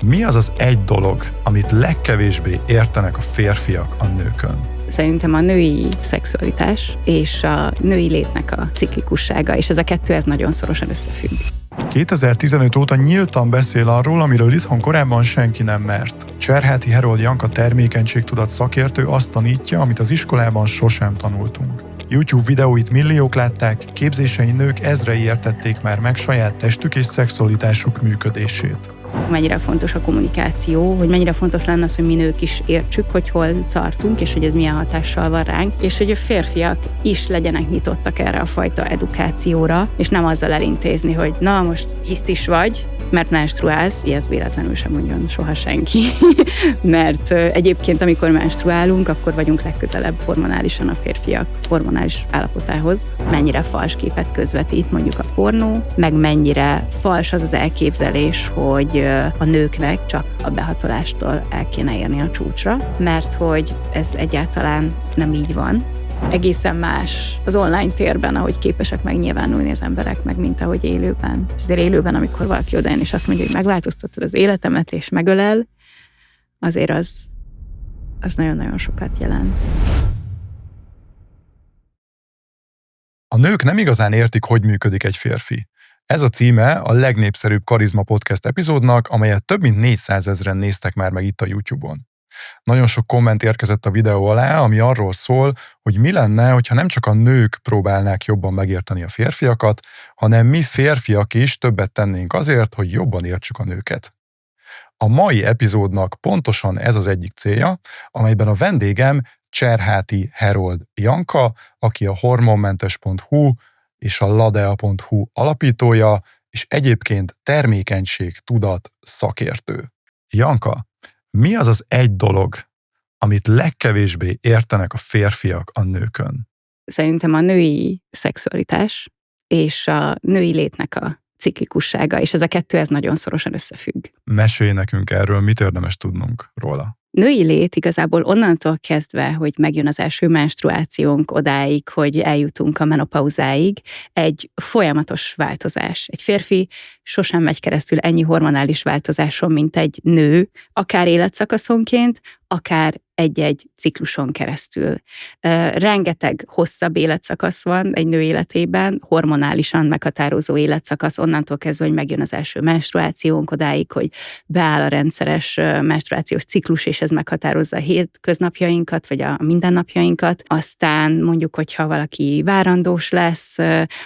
Mi az az egy dolog, amit legkevésbé értenek a férfiak a nőkön? Szerintem a női szexualitás és a női létnek a ciklikussága, és ez a kettő nagyon szorosan összefügg. 2015 óta nyíltan beszél arról, amiről itthon korábban senki nem mert. Cserháti Herold Janka termékenységtudat szakértő azt tanítja, amit az iskolában sosem tanultunk. YouTube videóit milliók látták, képzései nők ezrei értették már meg saját testük és szexualitásuk működését. Mennyire fontos a kommunikáció, hogy mennyire fontos lenne az, hogy mi nők is értsük, hogy hol tartunk, és hogy ez milyen hatással van ránk, és hogy a férfiak is legyenek nyitottak erre a fajta edukációra, és nem azzal elintézni, hogy na most hisztis vagy, mert menstruálsz, ilyet véletlenül sem mondjon soha senki. Mert egyébként, amikor menstruálunk, akkor vagyunk legközelebb hormonálisan a férfiak hormonális állapotához. Mennyire fals képet közvetít mondjuk a pornó, meg mennyire fals az az elképzelés, hogy a nőknek csak a behatolástól el kéne érni a csúcsra, mert hogy ez egyáltalán nem így van. Egészen más az online térben, ahogy képesek megnyilvánulni az emberek, meg mint ahogy élőben. És azért élőben, amikor valaki odajön és azt mondja, hogy megváltoztattad az életemet és megölel, azért az nagyon-nagyon sokat jelent. A nők nem igazán értik, hogy működik egy férfi. Ez a címe a legnépszerűbb Karizma Podcast epizódnak, amelyet több mint 400 000-en néztek már meg itt a YouTube-on. Nagyon sok komment érkezett a videó alá, ami arról szól, hogy mi lenne, hogyha nem csak a nők próbálnák jobban megérteni a férfiakat, hanem mi férfiak is többet tennénk azért, hogy jobban értsük a nőket. A mai epizódnak pontosan ez az egyik célja, amelyben a vendégem Cserháti Herold Janka, aki a hormonmentes.hu és a ladea.hu alapítója, és egyébként termékenységtudat szakértő. Janka, mi az az egy dolog, amit legkevésbé értenek a férfiak a nőkön? Szerintem a női szexualitás és a női létnek a ciklikussága, és ez a kettő nagyon szorosan összefügg. Mesélj nekünk erről, mit érdemes tudnunk róla? Női lét igazából onnantól kezdve, hogy megjön az első menstruációnk odáig, hogy eljutunk a menopauzáig, egy folyamatos változás. Egy férfi sosem megy keresztül ennyi hormonális változáson, mint egy nő, akár életszakaszonként, akár egy-egy cikluson keresztül. Rengeteg hosszabb életszakasz van egy nő életében, hormonálisan meghatározó életszakasz, onnantól kezdve, hogy megjön az első menstruációnk odáig, hogy beáll a rendszeres menstruációs ciklus, és ez meghatározza a hétköznapjainkat, vagy a mindennapjainkat. Aztán mondjuk, hogyha valaki várandós lesz,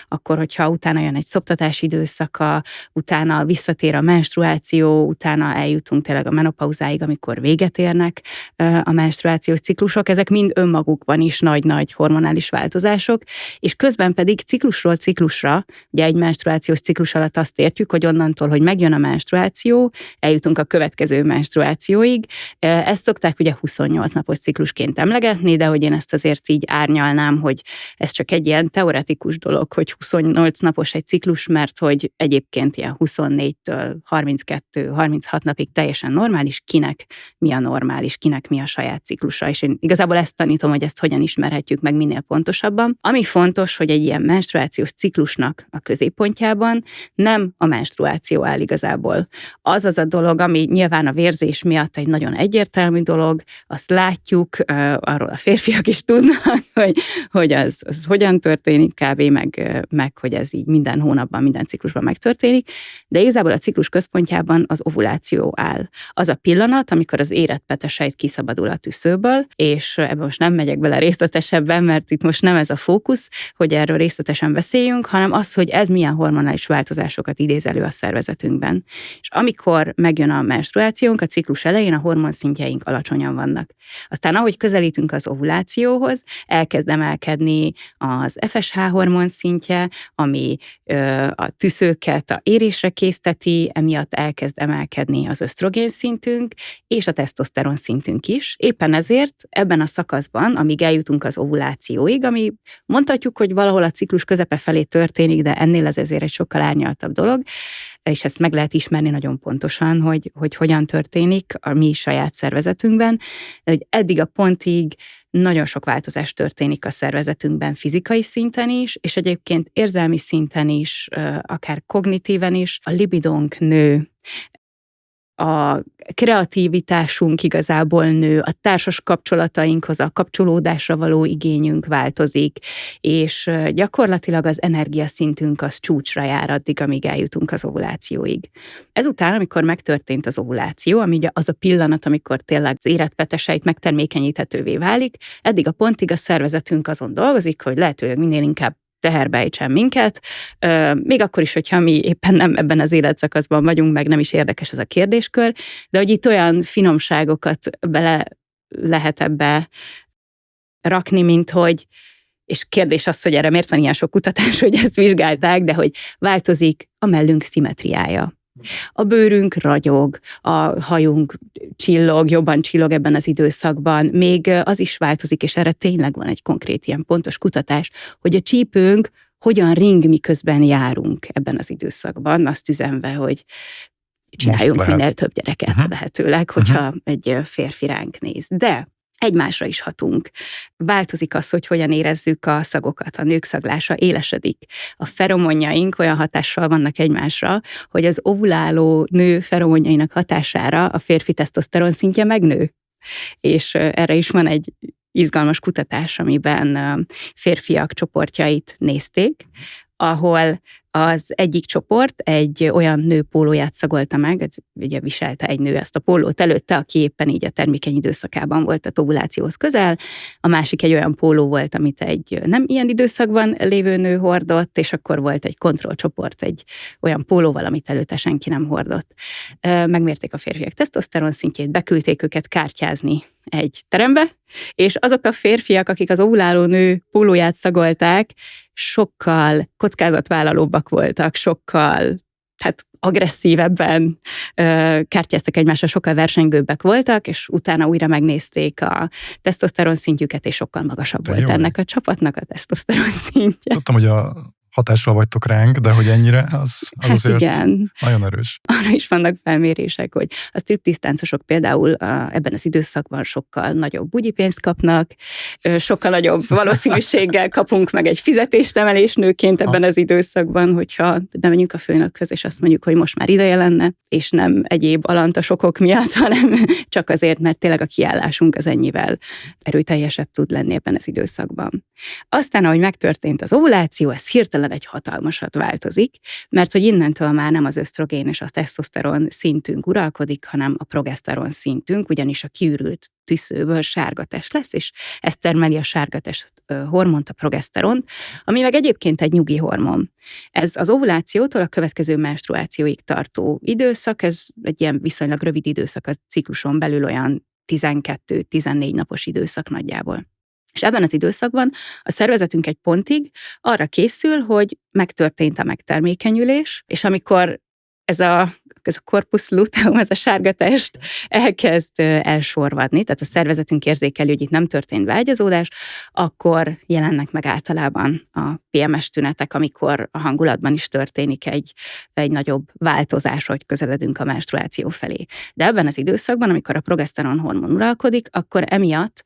akkor, hogyha utána jön egy szoptatási időszaka, utána visszatér a menstruáció, utána eljutunk tényleg a menopauzáig, amikor véget érnek a menstruációs ciklusok, ezek mind önmagukban is nagy-nagy hormonális változások, és közben pedig ciklusról ciklusra, ugye egy menstruációs ciklus alatt azt értjük, hogy onnantól, hogy megjön a menstruáció, eljutunk a következő menstruációig. Ezt szokták ugye 28 napos ciklusként emlegetni, de hogy én ezt azért így árnyalnám, hogy ez csak egy ilyen teoretikus dolog, hogy 28 napos egy ciklus, mert hogy egyébként ilyen 24-től 32-36 napig teljesen normális, kinek mi a normális, kinek mi a saját ciklusa, és én igazából ezt tanítom, hogy ezt hogyan ismerhetjük meg minél pontosabban. Ami fontos, hogy egy ilyen menstruációs ciklusnak a középpontjában nem a menstruáció áll igazából. Az az a dolog, ami nyilván a vérzés miatt egy nagyon egyértelmű dolog, azt látjuk, arról a férfiak is tudnak, hogy az hogyan történik kb. Meg hogy ez így minden hónapban, minden ciklusban megtörténik, de igazából a ciklus központjában az ovuláció áll. Az a pillanat, amikor az érett petesejt kiszabadul a tüszőből, és ebben most nem megyek bele részletesebben, mert itt most nem ez a fókusz, hogy erről részletesen beszéljünk, hanem az, hogy ez milyen hormonális változásokat idéz elő a szervezetünkben. És amikor megjön a menstruációnk, a ciklus elején a hormonszintjeink alacsonyan vannak. Aztán ahogy közelítünk az ovulációhoz, elkezd emelkedni az FSH hormonszintje, ami a tüszőket a érésre készteti, emiatt elkezd emelkedni az ösztrogén szintünk, és a tesztoszteron szintünk is. Éppen ezért ebben a szakaszban, amíg eljutunk az ovulációig, ami mondhatjuk, hogy valahol a ciklus közepe felé történik, de ennél ez ezért egy sokkal árnyaltabb dolog, és ezt meg lehet ismerni nagyon pontosan, hogy hogyan történik a mi saját szervezetünkben, de hogy eddig a pontig nagyon sok változás történik a szervezetünkben fizikai szinten is, és egyébként érzelmi szinten is, akár kognitíven is. A libidónk nő, a kreativitásunk igazából nő, a társas kapcsolatainkhoz, a kapcsolódásra való igényünk változik, és gyakorlatilag az energiaszintünk az csúcsra jár addig, amíg eljutunk az ovulációig. Ezután, amikor megtörtént az ovuláció, ami az a pillanat, amikor tényleg az életpeteseit megtermékenyíthetővé válik, eddig a pontig a szervezetünk azon dolgozik, hogy lehetőleg minél inkább teherbe ejtsen minket, még akkor is, hogyha mi éppen nem ebben az életszakaszban vagyunk, meg nem is érdekes ez a kérdéskör, de hogy itt olyan finomságokat bele lehet ebbe rakni, mint hogy, és kérdés az, hogy erre miért van ilyen sok kutatás, hogy ezt vizsgálták, de hogy változik a mellünk szimmetriája. A bőrünk ragyog, a hajunk csillog, jobban csillog ebben az időszakban, még az is változik, és erre tényleg van egy konkrét ilyen pontos kutatás, hogy a csípőnk hogyan ring, miközben járunk ebben az időszakban, azt üzenve, hogy csináljunk minél több gyereket lehetőleg, hogyha egy férfi ránk néz. De egymásra is hatunk. Változik az, hogy hogyan érezzük a szagokat, a nők szaglása élesedik. A feromonjaink olyan hatással vannak egymásra, hogy az ovuláló nő feromonjainak hatására a férfi tesztoszteron szintje megnő. És erre is van egy izgalmas kutatás, amiben férfiak csoportjait nézték, ahol az egyik csoport egy olyan nő pólóját szagolta meg, ugye viselte egy nő ezt a pólót előtte, aki éppen így a termékeny időszakában volt a ovulációhoz közel, a másik egy olyan póló volt, amit egy nem ilyen időszakban lévő nő hordott, és akkor volt egy kontrollcsoport egy olyan pólóval, amit előtte senki nem hordott. Megmérték a férfiak tesztoszteron szintjét, beküldték őket kártyázni egy terembe, és azok a férfiak, akik az ovuláló nő pólóját szagolták, sokkal kockázatvállalóbbak voltak, sokkal agresszívebben kártyáztak egymásra, sokkal versengőbbek voltak, és utána újra megnézték a tesztoszteron szintjüket, és sokkal magasabb volt ennek a csapatnak a tesztoszteron szintje. Tudtam, hogy a hatással vagytok ránk, de hogy ennyire, az azért igen. Nagyon erős. Arra is vannak felmérések, hogy a striptease táncosok például ebben az időszakban sokkal nagyobb bugyipénzt kapnak, sokkal nagyobb valószínűséggel kapunk meg egy fizetésemelés nőként ebben az időszakban, hogyha bemegyünk a főnökhöz, és azt mondjuk, hogy most már ideje lenne, és nem egyéb alantasokok miatt, hanem csak azért, mert tényleg a kiállásunk az ennyivel erőteljesebb tud lenni ebben az időszakban. Aztán, ahogy megtörtént az ovuláció, ez hirtelen egy hatalmasat változik, mert hogy innentől már nem az ösztrogén és a tesztoszteron szintünk uralkodik, hanem a progeszteron szintünk, ugyanis a kiürült tüszőből sárgatest lesz, és ez termeli a sárgatest hormont, a progeszteront, ami meg egyébként egy nyugi hormon. Ez az ovulációtól a következő menstruációig tartó időszak, ez egy ilyen viszonylag rövid időszak, az cikluson belül olyan 12-14 napos időszak nagyjából. És ebben az időszakban a szervezetünk egy pontig arra készül, hogy megtörtént a megtermékenyülés, és amikor ez a corpus luteum, ez a sárga test elkezd elsorvadni, tehát a szervezetünk érzékeli, hogy itt nem történt beágyazódás, akkor jelennek meg általában a PMS tünetek, amikor a hangulatban is történik egy nagyobb változás, hogy közeledünk a menstruáció felé. De ebben az időszakban, amikor a progeszteron hormon uralkodik, akkor emiatt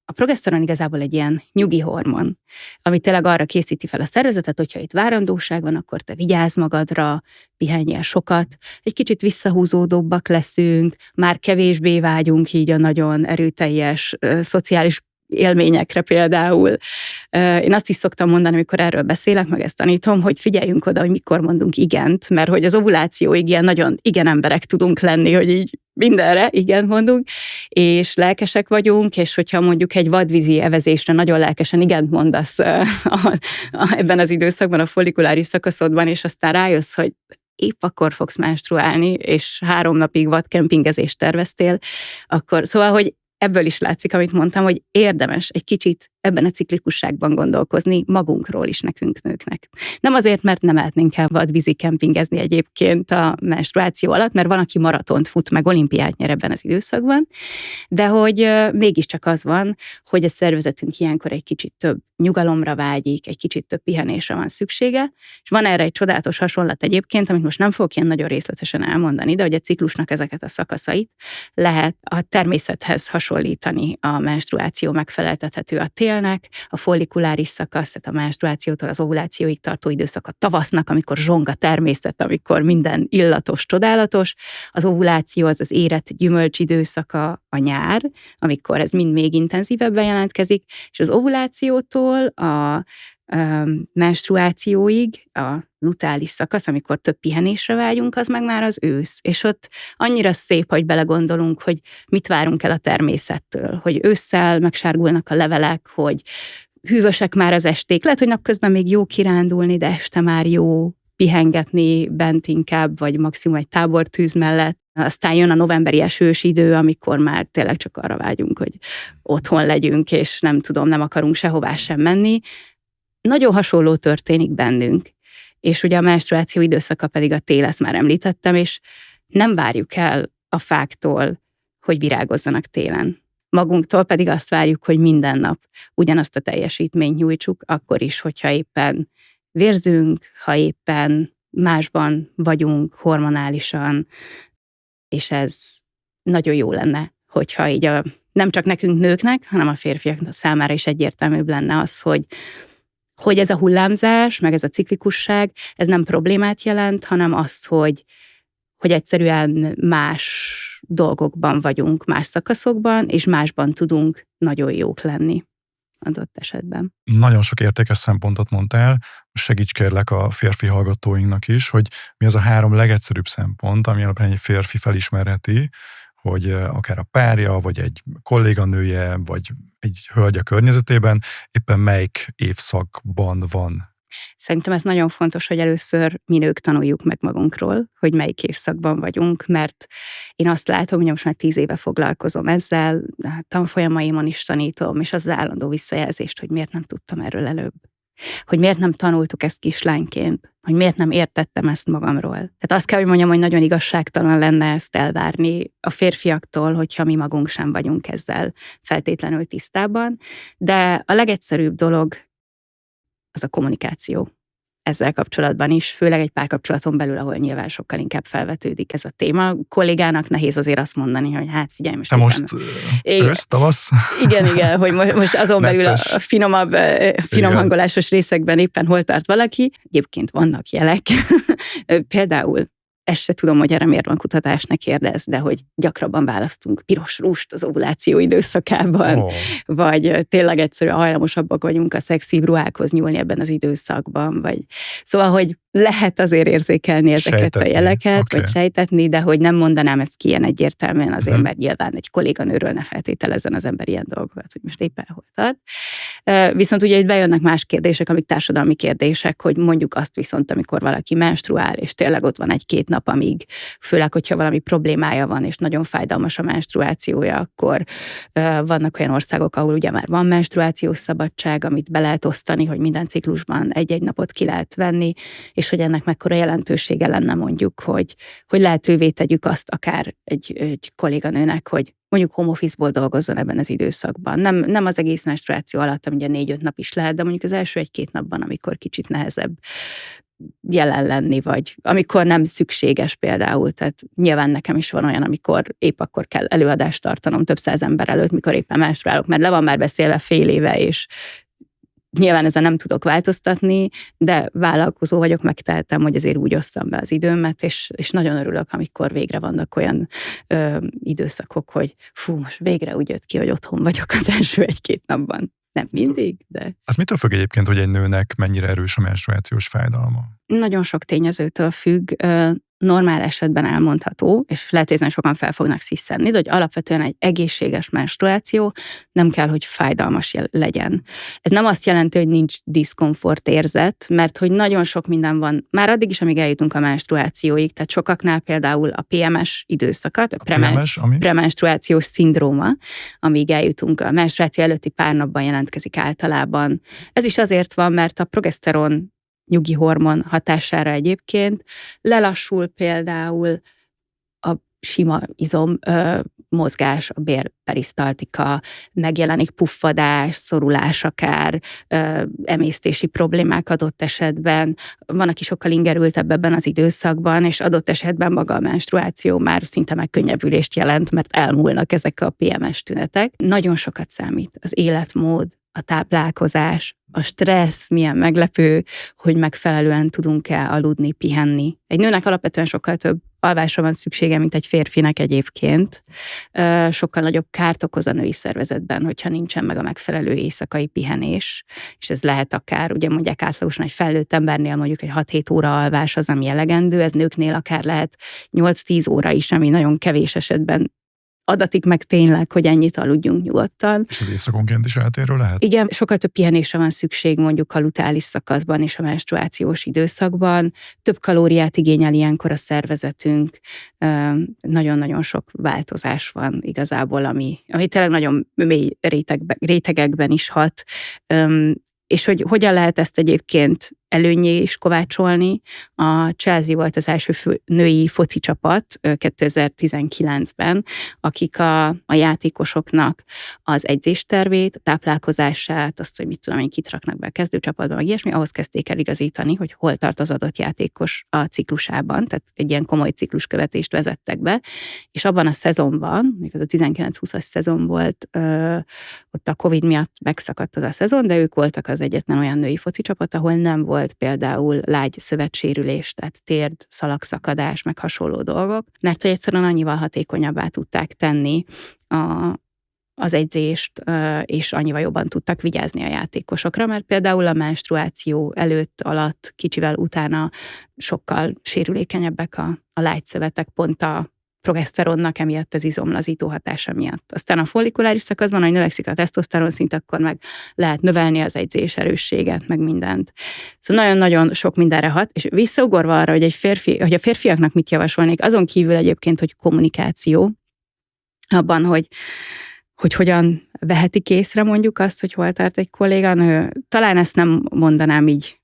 a progeszteron igazából egy ilyen nyugi hormon, ami tényleg arra készíti fel a szervezetet, hogyha itt várandóság van, akkor te vigyázz magadra, pihenjél sokat, egy kicsit visszahúzódóbbak leszünk, már kevésbé vágyunk így a nagyon erőteljes szociális élményekre például. Én azt is szoktam mondani, amikor erről beszélek, meg ezt tanítom, hogy figyeljünk oda, hogy mikor mondunk igent, mert hogy az ovulációig ilyen nagyon igen emberek tudunk lenni, hogy így mindenre igen mondunk, és lelkesek vagyunk, és hogyha mondjuk egy vadvízi evezésre nagyon lelkesen igent mondasz ebben az időszakban, a follikuláris szakaszodban, és aztán rájössz, hogy épp akkor fogsz menstruálni, és 3 napig vadkempingezést terveztél, akkor szóval, hogy ebből is látszik, amit mondtam, hogy érdemes egy kicsit ebben a ciklikusságban gondolkozni magunkról is nekünk nőknek. Nem azért, mert nem mehetnénk el vadvízi kempingezni egyébként a menstruáció alatt, mert van, aki maratont fut, meg olimpiát nyer ebben az időszakban, de hogy mégiscsak az van, hogy a szervezetünk ilyenkor egy kicsit több nyugalomra vágyik, egy kicsit több pihenésre van szüksége, és van erre egy csodálatos hasonlat egyébként, amit most nem fogok ilyen nagyon részletesen elmondani, de hogy a ciklusnak ezeket a szakaszait lehet a természethez hasonlítani, a menstruáció megfeleltethető a tél beszélnek, a follikuláris szakasz, tehát a menstruációtól az ovulációig tartó időszak a tavasznak, amikor zsong a természet, amikor minden illatos, csodálatos, az ovuláció az érett gyümölcs időszaka a nyár, amikor ez mind még intenzívebben jelentkezik, és az ovulációtól a menstruációig, a lutális szakasz, amikor több pihenésre vágyunk, az meg már az ősz. És ott annyira szép, hogy belegondolunk, hogy mit várunk el a természettől, hogy ősszel megsárgulnak a levelek, hogy hűvösek már az esték. Lehet, hogy napközben még jó kirándulni, de este már jó pihengetni bent inkább, vagy maximum egy tábortűz mellett. Aztán jön a novemberi esős idő, amikor már tényleg csak arra vágyunk, hogy otthon legyünk, és nem akarunk sehová sem menni. Nagyon hasonló történik bennünk. És ugye a menstruáció időszaka pedig a tél, ezt már említettem, és nem várjuk el a fáktól, hogy virágozzanak télen. Magunktól pedig azt várjuk, hogy minden nap ugyanazt a teljesítményt nyújtsuk, akkor is, hogyha éppen vérzünk, ha éppen másban vagyunk hormonálisan, és ez nagyon jó lenne, hogyha így nem csak nekünk nőknek, hanem a férfiak számára is egyértelműbb lenne az, hogy ez a hullámzás, meg ez a ciklikusság, ez nem problémát jelent, hanem azt, hogy egyszerűen más dolgokban vagyunk, más szakaszokban, és másban tudunk nagyon jók lenni adott esetben. Nagyon sok értékes szempontot mondtál, segíts kérlek a férfi hallgatóinknak is, hogy mi az a 3 legegyszerűbb szempont, ami alapján egy férfi felismerheti, hogy akár a párja, vagy egy kolléganője, vagy egy hölgy a környezetében éppen melyik évszakban van. Szerintem ez nagyon fontos, hogy először mi nők tanuljuk meg magunkról, hogy melyik évszakban vagyunk, mert én azt látom, hogy most már 10 éve foglalkozom ezzel, tanfolyamaimon is tanítom, és az állandó visszajelzést, hogy miért nem tudtam erről előbb. Hogy miért nem tanultuk ezt kislányként, hogy miért nem értettem ezt magamról. Tehát azt kell, hogy mondjam, hogy nagyon igazságtalan lenne ezt elvárni a férfiaktól, hogyha mi magunk sem vagyunk ezzel feltétlenül tisztában. De a legegyszerűbb dolog az a kommunikáció. Ezzel kapcsolatban is, főleg egy párkapcsolaton belül, ahol nyilván sokkal inkább felvetődik ez a téma. A kollégának nehéz azért azt mondani, hogy hát figyelj, most... Te most ősz, tavasz? Igen, hogy most azon belül a finomabb, finomhangolásos részekben éppen hol tart valaki. Egyébként vannak jelek. Például ezt se tudom, hogy erre miért van kutatás, ne kérdezz, de hogy gyakrabban választunk piros rúst az ovuláció időszakában, vagy tényleg egyszerűen hajlamosabbak vagyunk a szexibb ruhákhoz nyúlni ebben az időszakban, vagy szóval, hogy lehet azért érzékelni ezeket a jeleket, vagy sejtetni, de hogy nem mondanám ezt ki ilyen egyértelműen azért, mert nyilván egy kolléganőről ne feltételezzen az ember ilyen dolgokat, hogy most éppen hol tart. Viszont ugye itt bejönnek más kérdések, amik társadalmi kérdések, hogy mondjuk azt viszont, amikor valaki menstruál, és tényleg ott van 1-2 nap, amíg, főleg, hogyha valami problémája van, és nagyon fájdalmas a menstruációja, akkor vannak olyan országok, ahol ugye már van menstruációs szabadság, amit be lehet osztani, hogy minden ciklusban 1-1 napot ki lehet venni, és hogy ennek mekkora jelentősége lenne mondjuk, hogy lehetővé tegyük azt akár egy kolléganőnek, hogy mondjuk home office-ból dolgozzon ebben az időszakban. Nem az egész menstruáció alatt, ami ugye 4-5 nap is lehet, de mondjuk az első 1-2 napban, amikor kicsit nehezebb jelen lenni, vagy amikor nem szükséges például. Tehát nyilván nekem is van olyan, amikor épp akkor kell előadást tartanom több 100 ember előtt, mikor éppen menstruálok, mert le van már beszélve fél éve, és nyilván ezen nem tudok változtatni, de vállalkozó vagyok, megtehetem, hogy azért úgy osszam be az időmet, és nagyon örülök, amikor végre vannak olyan időszakok, hogy most végre úgy jött ki, hogy otthon vagyok az első 1-2 napban. Nem mindig, de... Az mitől függ egyébként, hogy egy nőnek mennyire erős a menstruációs fájdalma? Nagyon sok tényezőtől függ. Normál esetben elmondható, és lehet, hogy ezen sokan fel fognak sziszenni, de hogy alapvetően egy egészséges menstruáció nem kell, hogy fájdalmas legyen. Ez nem azt jelenti, hogy nincs diszkomfort érzet, mert hogy nagyon sok minden van, már addig is, amíg eljutunk a menstruációig, tehát sokaknál például a PMS időszakat, a premenstruációs szindróma, amíg eljutunk a menstruáció előtti pár napban jelentkezik általában. Ez is azért van, mert a progeszteron nyugi hormon hatására egyébként lelassul például a sima izom mozgás, a bérperisztaltika, megjelenik puffadás, szorulás akár, emésztési problémák adott esetben. Van, aki sokkal ingerültebb ebben az időszakban, és adott esetben maga a menstruáció már szinte megkönnyebbülést jelent, mert elmúlnak ezek a PMS tünetek. Nagyon sokat számít az életmód, a táplálkozás, a stressz milyen meglepő, hogy megfelelően tudunk-e aludni, pihenni. Egy nőnek alapvetően sokkal több alvásra van szüksége, mint egy férfinek egyébként. Sokkal nagyobb kárt okoz a női szervezetben, hogyha nincsen meg a megfelelő éjszakai pihenés, és ez lehet akár, ugye mondják átlagosan egy felnőtt embernél mondjuk egy 6-7 óra alvás az, ami elegendő, ez nőknél akár lehet 8-10 óra is, ami nagyon kevés esetben adatik meg tényleg, hogy ennyit aludjunk nyugodtan. És az éjszakonként is eltérő lehet? Igen, sokkal több pihenésre van szükség mondjuk a luteális szakaszban és a menstruációs időszakban. Több kalóriát igényel ilyenkor a szervezetünk. Nagyon-nagyon sok változás van igazából, ami tényleg nagyon mély rétegekben is hat. És hogy hogyan lehet ezt egyébként előnyé is kovácsolni. A Chelsea volt az első női foci csapat 2019-ben, akik a játékosoknak az edzéstervét, a táplálkozását, azt, hogy mit tudom én, kit raknak be a kezdőcsapatba, meg ilyesmi, ahhoz kezdték el igazítani, hogy hol tart az adott játékos a ciklusában, tehát egy ilyen komoly cikluskövetést vezettek be, és abban a szezonban, még az a 19-20-as szezon volt, ott a Covid miatt megszakadt az a szezon, de ők voltak az egyetlen olyan női foci csapat, ahol nem volt például lágy szövetsérülés, tehát térd, szalagszakadás, meg hasonló dolgok, mert hogy egyszerűen annyival hatékonyabbá tudták tenni az edzést, és annyival jobban tudtak vigyázni a játékosokra, mert például a menstruáció előtt, alatt, kicsivel utána sokkal sérülékenyebbek a lágyszövetek, pont a progeszteronnak emiatt az izomlazító hatása miatt. Aztán a follikuláris szakaszban, hogy növekszik a tesztoszteron szint, akkor meg lehet növelni az edzés erősséget, meg mindent. Szóval nagyon-nagyon sok mindenre hat, és visszaugorva arra, hogy a férfiaknak mit javasolnék, azon kívül egyébként, hogy kommunikáció, abban, hogy hogyan vehetik észre mondjuk azt, hogy hol tart egy kolléganő. Talán ezt nem mondanám így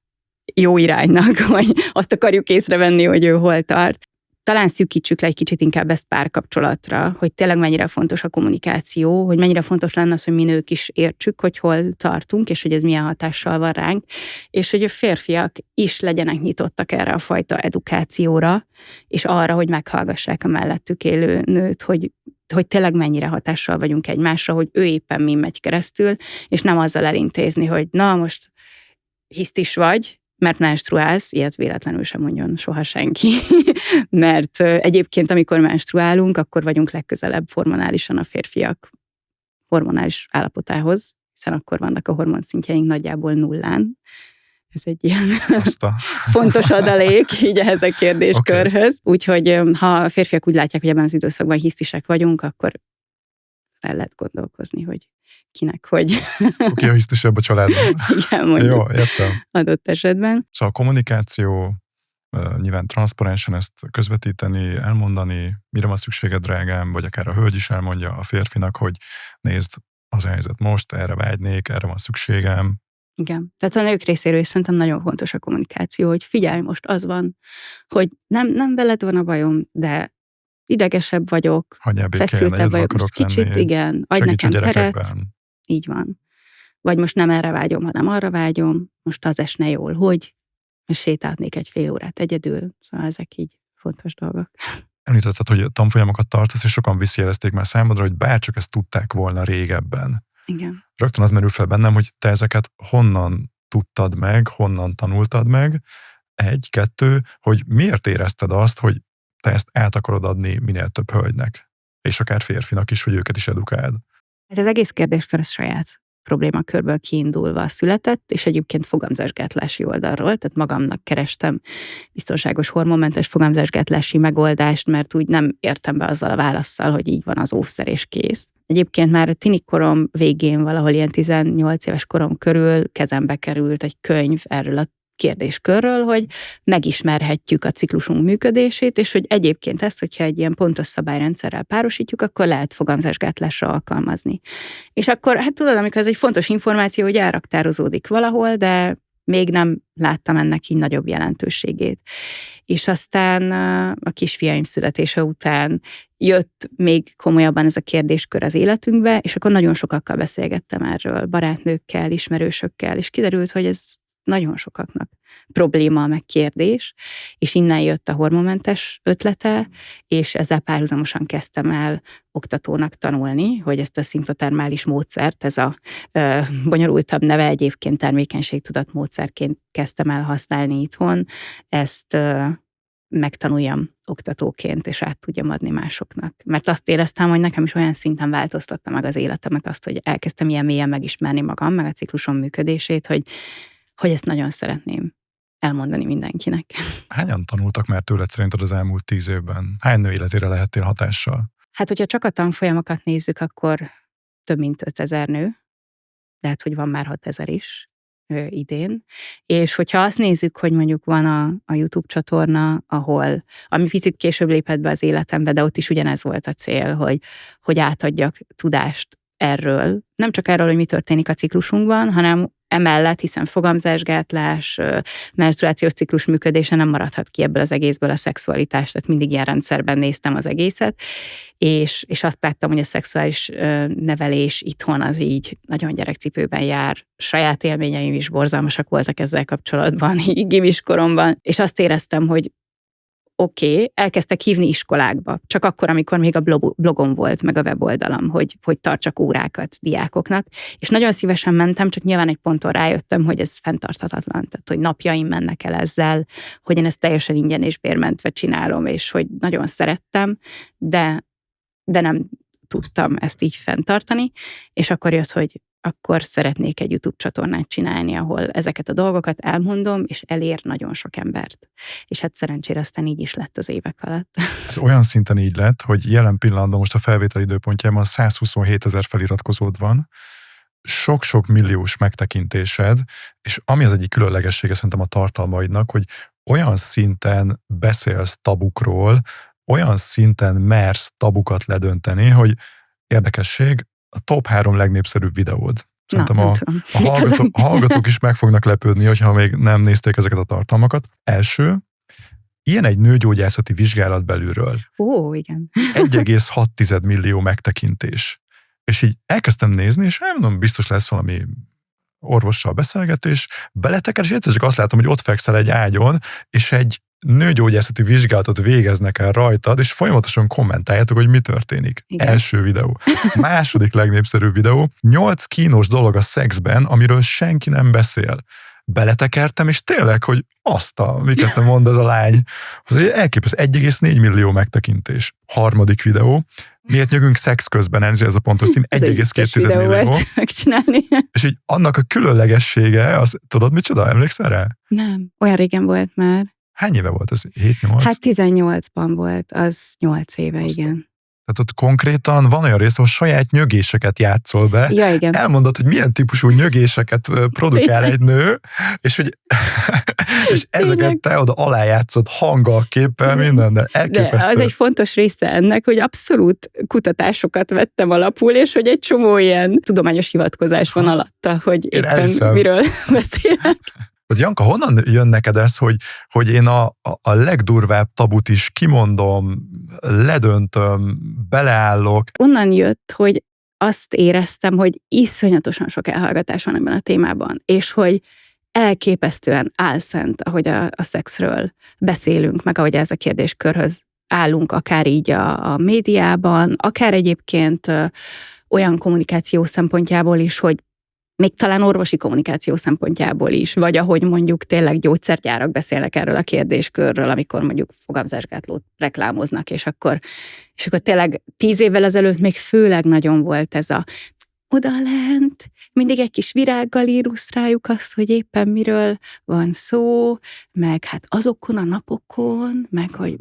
jó iránynak, vagy azt akarjuk észrevenni, hogy ő hol tart. Talán szűkítsük le egy kicsit inkább ezt párkapcsolatra, hogy tényleg mennyire fontos a kommunikáció, hogy mennyire fontos lenne az, hogy mi nők is értsük, hogy hol tartunk, és hogy ez milyen hatással van ránk, és hogy a férfiak is legyenek nyitottak erre a fajta edukációra, és arra, hogy meghallgassák a mellettük élő nőt, hogy tényleg mennyire hatással vagyunk egymásra, hogy ő éppen min megy keresztül, és nem azzal elintézni, hogy na most hisztis vagy, mert menstruálsz, ilyet véletlenül sem mondjon soha senki, mert egyébként, amikor menstruálunk, akkor vagyunk legközelebb hormonálisan a férfiak hormonális állapotához, hiszen akkor vannak a hormonszintjeink nagyjából nullán. Ez egy ilyen fontos adalék így ehhez a kérdéskörhöz. Okay. Úgyhogy ha a férfiak úgy látják, hogy ebben az időszakban hisztisek vagyunk, akkor el lehet gondolkozni, hogy kinek hogy. Ki a hisztisebb a családban. Igen, mondjuk. Jó, értem. Adott esetben. Szóval a kommunikáció, nyilván transzparensen ezt közvetíteni, elmondani, mire van szükséged, drágám, vagy akár a hölgy is elmondja a férfinak, hogy nézd, az helyzet most, erre vágynék, erre van szükségem. Igen. Tehát a nők részéről is szerintem nagyon fontos a kommunikáció, hogy figyelj, most az van, hogy nem veled van a bajom, de idegesebb vagyok, feszültebb vagyok, most kicsit, lenni, igen, adj nekem teret. Így van. Vagy most nem erre vágyom, hanem arra vágyom, most az esne jól, hogy sétálnék egy fél órát egyedül, szóval ezek így fontos dolgok. Említetted, hogy tanfolyamokat tartasz, és sokan visszajelezték már számodra, hogy bárcsak ezt tudták volna régebben. Igen. Rögtön az merül fel bennem, hogy te ezeket honnan tudtad meg, honnan tanultad meg, 1, 2, hogy miért érezted azt, hogy te ezt át akarod adni minél több hölgynek, és akár férfinak is, hogy őket is edukáld. Hát az egész kérdéskör az saját problémakörből kiindulva született, és egyébként fogamzásgátlási oldalról, tehát magamnak kerestem biztonságos hormonmentes fogamzásgátlási megoldást, mert úgy nem értem be azzal a válasszal, hogy így van az óvszer és kész. Egyébként már a tinikorom végén, valahol ilyen 18 éves korom körül kezembe került egy könyv erről a kérdéskörről, hogy megismerhetjük a ciklusunk működését, és hogy egyébként ezt, hogyha egy ilyen pontos szabályrendszerrel párosítjuk, akkor lehet fogamzásgátlásra alkalmazni. És akkor, hát tudod, amikor ez egy fontos információ, hogy elraktározódik valahol, de még nem láttam ennek így nagyobb jelentőségét. És aztán a kisfiaim születése után jött még komolyabban ez a kérdéskör az életünkbe, és akkor nagyon sokakkal beszélgettem erről, barátnőkkel, ismerősökkel, és kiderült, hogy ez nagyon sokaknak probléma, meg kérdés, és innen jött a hormonmentes ötlete, és ezzel párhuzamosan kezdtem el oktatónak tanulni, hogy ezt a szimptotermális módszert, ez a bonyolultabb neve egyébként termékenységtudat módszerként kezdtem el használni itthon, ezt megtanuljam oktatóként, és át tudjam adni másoknak. Mert azt éreztem, hogy nekem is olyan szinten változtatta meg az életemet azt, hogy elkezdtem ilyen mélyen megismerni magam, meg a ciklusom működését, hogy ezt nagyon szeretném elmondani mindenkinek. Hányan tanultak már tőled szerinted az elmúlt 10 évben? Hány nő életére lehettél hatással? Hát, hogyha csak a tanfolyamokat nézzük, akkor több mint 5000 nő, de hát, hogy van már 6000 is idén. És hogyha azt nézzük, hogy mondjuk van a YouTube csatorna, ami picit később lépett be az életembe, de ott is ugyanez volt a cél, hogy átadjak tudást erről. Nem csak erről, hogy mi történik a ciklusunkban, hanem emellett, hiszen fogamzásgátlás, menstruációs ciklus működése nem maradhat ki ebből az egészből a szexualitás, tehát mindig ilyen rendszerben néztem az egészet, és azt láttam, hogy a szexuális nevelés itthon az így nagyon gyerekcipőben jár. Saját élményeim is borzalmasak voltak ezzel kapcsolatban, így gimis koromban, és azt éreztem, hogy oké, elkezdtek hívni iskolákba, csak akkor, amikor még a blogom volt, meg a weboldalam, hogy tartsak órákat diákoknak, és nagyon szívesen mentem, csak nyilván egy ponton rájöttem, hogy ez fenntarthatatlan, tehát hogy napjaim mennek el ezzel, hogy én ezt teljesen ingyen és bérmentve csinálom, és hogy nagyon szerettem, de nem tudtam ezt így fenntartani, és akkor jött, hogy akkor szeretnék egy YouTube csatornát csinálni, ahol ezeket a dolgokat elmondom, és elér nagyon sok embert. És hát szerencsére aztán így is lett az évek alatt. Ez olyan szinten így lett, hogy jelen pillanatban most a felvétel időpontjában 127 000 feliratkozód van, sok-sok milliós megtekintésed, és ami az egyik különlegessége szerintem a tartalmaidnak, hogy olyan szinten beszélsz tabukról, olyan szinten mersz tabukat ledönteni, hogy érdekesség, a top 3 legnépszerűbb videód. Szerintem a hallgatók is meg fognak lepődni, hogyha még nem nézték ezeket a tartalmakat. Első, ilyen egy nőgyógyászati vizsgálat belülről. Ó, igen. 1,6 millió megtekintés. És így elkezdtem nézni, és mondom, biztos lesz valami orvossal beszélgetés, beleteker, és egyszer csak azt látom, hogy ott fekszel egy ágyon, és egy nőgyógyászati vizsgálatot végeznek el rajtad, és folyamatosan kommentáljátok, hogy mi történik. Igen. Első videó. Második legnépszerűbb videó. 8 kínos dolog a szexben, amiről senki nem beszél. Beletekertem, és tényleg, hogy miket nem mond az a lány. Az elképesztő, 1,4 millió megtekintés. Harmadik videó. Miért nyögünk szex közben, ez a pontos cím, 1,2 millió. Megcsinálni. És így annak a különlegessége, az, tudod micsoda, emlékszel rá? Nem, olyan régen volt már. Hány éve volt ez? 7-8? Hát 18-ban volt, az 8 éve, igen. Tehát ott konkrétan van olyan rész, ahol saját nyögéseket játszol be. Ja, igen. Elmondod, hogy milyen típusú nyögéseket produkál egy nő, és ezeket te oda alájátszod hanggal, képpel, minden, de elképesztő. De az egy fontos része ennek, hogy abszolút kutatásokat vettem alapul, és hogy egy csomó ilyen tudományos hivatkozás van alatta, hogy éppen miről beszélek. Janka, honnan jön neked ez, hogy én a legdurvább tabut is kimondom, ledöntöm, beleállok? Onnan jött, hogy azt éreztem, hogy iszonyatosan sok elhallgatás van ebben a témában, és hogy elképesztően álszent, ahogy a szexről beszélünk, meg ahogy ez a kérdéskörhöz állunk, akár így a médiában, akár egyébként olyan kommunikáció szempontjából is, hogy még talán orvosi kommunikáció szempontjából is, vagy ahogy mondjuk tényleg gyógyszergyárak beszélnek erről a kérdéskörről, amikor mondjuk fogamzásgátlót reklámoznak, és akkor tényleg 10 évvel ezelőtt még főleg nagyon volt ez a odalent, mindig egy kis virággal illusztráljuk azt, hogy éppen miről van szó, meg hát azokon a napokon, meg hogy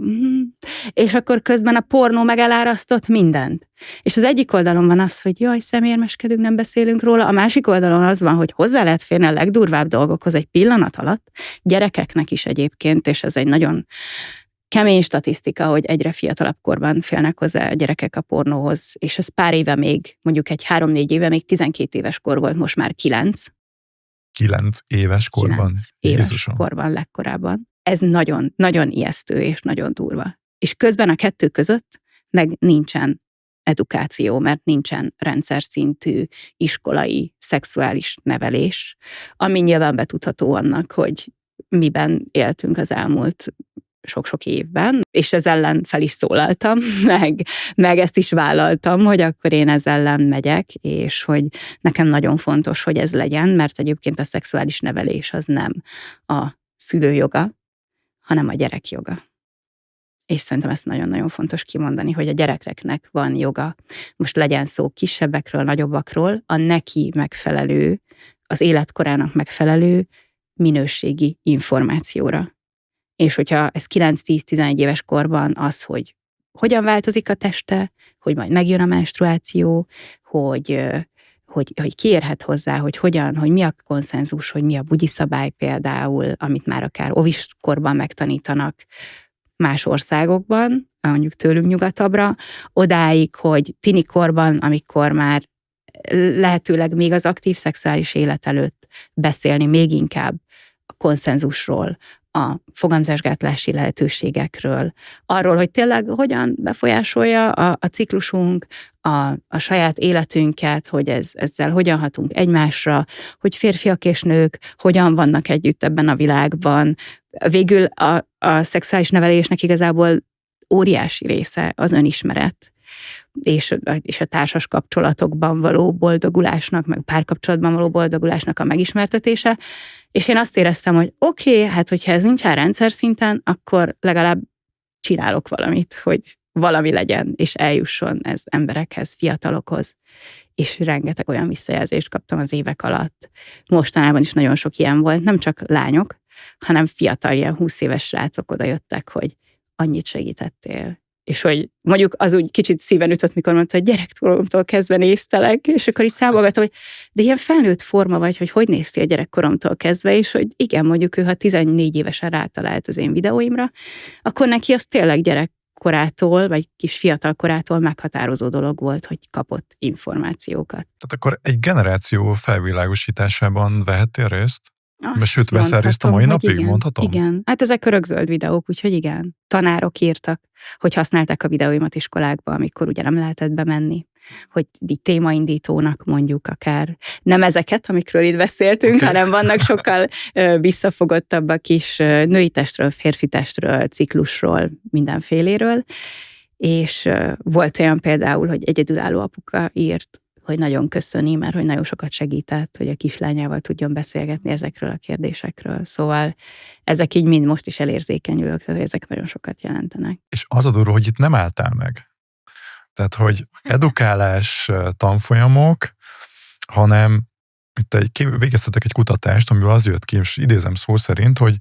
és akkor közben a pornó meg elárasztott mindent. És az egyik oldalon van az, hogy jaj, szemérmeskedünk, nem beszélünk róla, a másik oldalon az van, hogy hozzá lehet férni a legdurvább dolgokhoz egy pillanat alatt, gyerekeknek is egyébként, és ez egy nagyon kemény statisztika, hogy egyre fiatalabb korban félnek hozzá a gyerekek a pornóhoz, és ez pár éve még, mondjuk egy 3-4 éve, még 12 éves kor volt, most már 9. 9 éves korban? 9 éves korban legkorábban. Ez nagyon, nagyon ijesztő és nagyon durva. És közben a kettő között meg nincsen edukáció, mert nincsen rendszer szintű iskolai szexuális nevelés, ami nyilván betudható annak, hogy miben éltünk az elmúlt sok-sok évben, és ez ellen fel is szólaltam, meg ezt is vállaltam, hogy akkor én ez ellen megyek, és hogy nekem nagyon fontos, hogy ez legyen, mert egyébként a szexuális nevelés az nem a szülő joga, hanem a gyerek joga. És szerintem ezt nagyon-nagyon fontos kimondani, hogy a gyerekeknek van joga. Most legyen szó kisebbekről, nagyobbakról, a neki megfelelő, az életkorának megfelelő minőségi információra. És hogyha ez 9-10-11 éves korban az, hogy hogyan változik a teste, hogy majd megjön a menstruáció, hogy ki érhet hozzá, hogy mi a konszenzus, hogy mi a bugyiszabály például, amit már akár óviskorban megtanítanak más országokban, mondjuk tőlünk nyugatabbra, odáig, hogy tinikorban, amikor már lehetőleg még az aktív szexuális élet előtt beszélni még inkább a konszenzusról, a fogamzásgátlási lehetőségekről, arról, hogy tényleg hogyan befolyásolja a ciklusunk, a saját életünket, hogy ezzel hogyan hatunk egymásra, hogy férfiak és nők hogyan vannak együtt ebben a világban. Végül a szexuális nevelésnek igazából óriási része az önismeret, és a társas kapcsolatokban való boldogulásnak, meg párkapcsolatban való boldogulásnak a megismertetése, és én azt éreztem, hogy oké, hát hogyha ez nincsen rendszer szinten, akkor legalább csinálok valamit, hogy valami legyen, és eljusson ez emberekhez, fiatalokhoz. És rengeteg olyan visszajelzést kaptam az évek alatt. Mostanában is nagyon sok ilyen volt, nem csak lányok, hanem fiatal, ilyen 20 éves srácok oda jöttek, hogy annyit segítettél. És hogy mondjuk az úgy kicsit szíven ütött, mikor mondta, hogy gyerekkoromtól kezdve néztelek, és akkor így számolgattam, hogy de ilyen felnőtt forma vagy, hogy néztél gyerekkoromtól kezdve, és hogy igen, mondjuk ő, ha 14 évesen rátalált az én videóimra, akkor neki az tényleg gyerekkorától, vagy kis fiatal korától meghatározó dolog volt, hogy kapott információkat. Tehát akkor egy generáció felvilágosításában vehettél részt? Sőt, veszel részt a mai napig, igen, mondhatom? Igen, hát ezek örökzöld videók, úgyhogy igen. Tanárok írtak, hogy használták a videóimat iskolákba, amikor ugye nem lehetett bemenni, hogy így témaindítónak mondjuk akár. Nem ezeket, amikről itt beszéltünk, hanem vannak sokkal visszafogottabbak is női testről, férfi testről, ciklusról, mindenféléről. És volt olyan például, hogy egyedülálló apuka írt, hogy nagyon köszöni, mert hogy nagyon sokat segített, hogy a kislányával tudjon beszélgetni ezekről a kérdésekről. Szóval ezek így mind most is elérzékenyülök, tehát ezek nagyon sokat jelentenek. És az a durva, hogy itt nem álltál meg. Tehát, hogy edukálás, tanfolyamok, hanem itt végeztetek egy kutatást, amiből az jött ki, és idézem szó szerint, hogy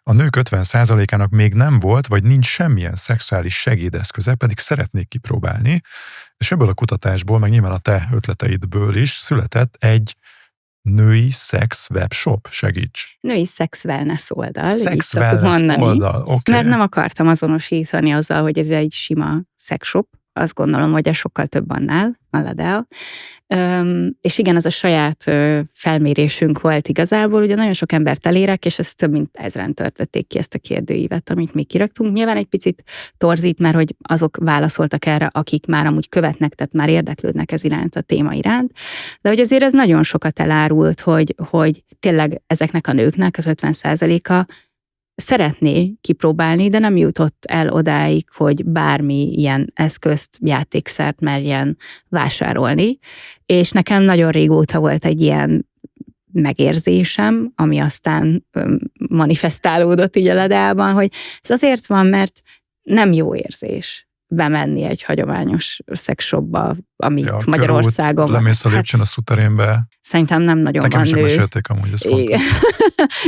a nők 50%-ának még nem volt, vagy nincs semmilyen szexuális segédeszköze, pedig szeretnék kipróbálni, és ebből a kutatásból, meg nyilván a te ötleteidből is született egy női szex webshop, segíts. Női szex wellness oldal, Szex wellness oldal, oké. Mert nem akartam azonosítani azzal, hogy ez egy sima szexshop. Azt gondolom, hogy ez sokkal több annál, a Ladea. És igen, az a saját felmérésünk volt igazából, ugye nagyon sok embert elérek, és ez több mint 1000-en töltötték ki ezt a kérdőívet, amit mi kiraktunk. Nyilván egy picit torzít, mert hogy azok válaszoltak erre, akik már amúgy követnek, tehát már érdeklődnek ez iránt, a téma iránt. De hogy azért ez nagyon sokat elárult, hogy tényleg ezeknek a nőknek az 50%-a szeretné kipróbálni, de nem jutott el odáig, hogy bármi ilyen eszközt, játékszert merjen vásárolni. És nekem nagyon régóta volt egy ilyen megérzésem, ami aztán manifestálódott így a Ladeában, hogy ez azért van, mert nem jó érzés bemenni egy hagyományos szexshopba, amit Magyarországon van. Lemész a lépcsőn a szuterénbe. Szerintem nem nagyon nekem van nő. Nekem is mesélték amúgy, ez fontos.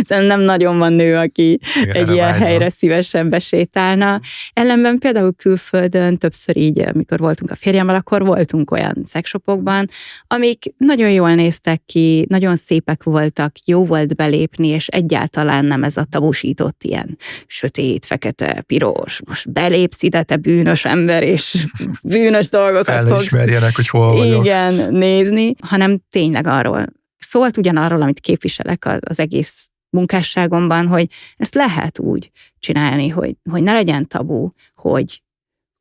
Szerintem nem nagyon van nő, aki egy ilyen helyre szívesen besétálna. Ellenben például külföldön többször így, amikor voltunk a férjemmel, akkor voltunk olyan szexshopokban, amik nagyon jól néztek ki, nagyon szépek voltak, jó volt belépni, és egyáltalán nem ez a tabusított ilyen sötét, fekete, piros, most belépsz ide, te bűnös ember, és bűnös dolgokat fogsz hogy hol vagyok. Igen, nézni, hanem tényleg arról. Szólt ugyanarról, amit képviselek az egész munkásságomban, hogy ezt lehet úgy csinálni, hogy ne legyen tabu, hogy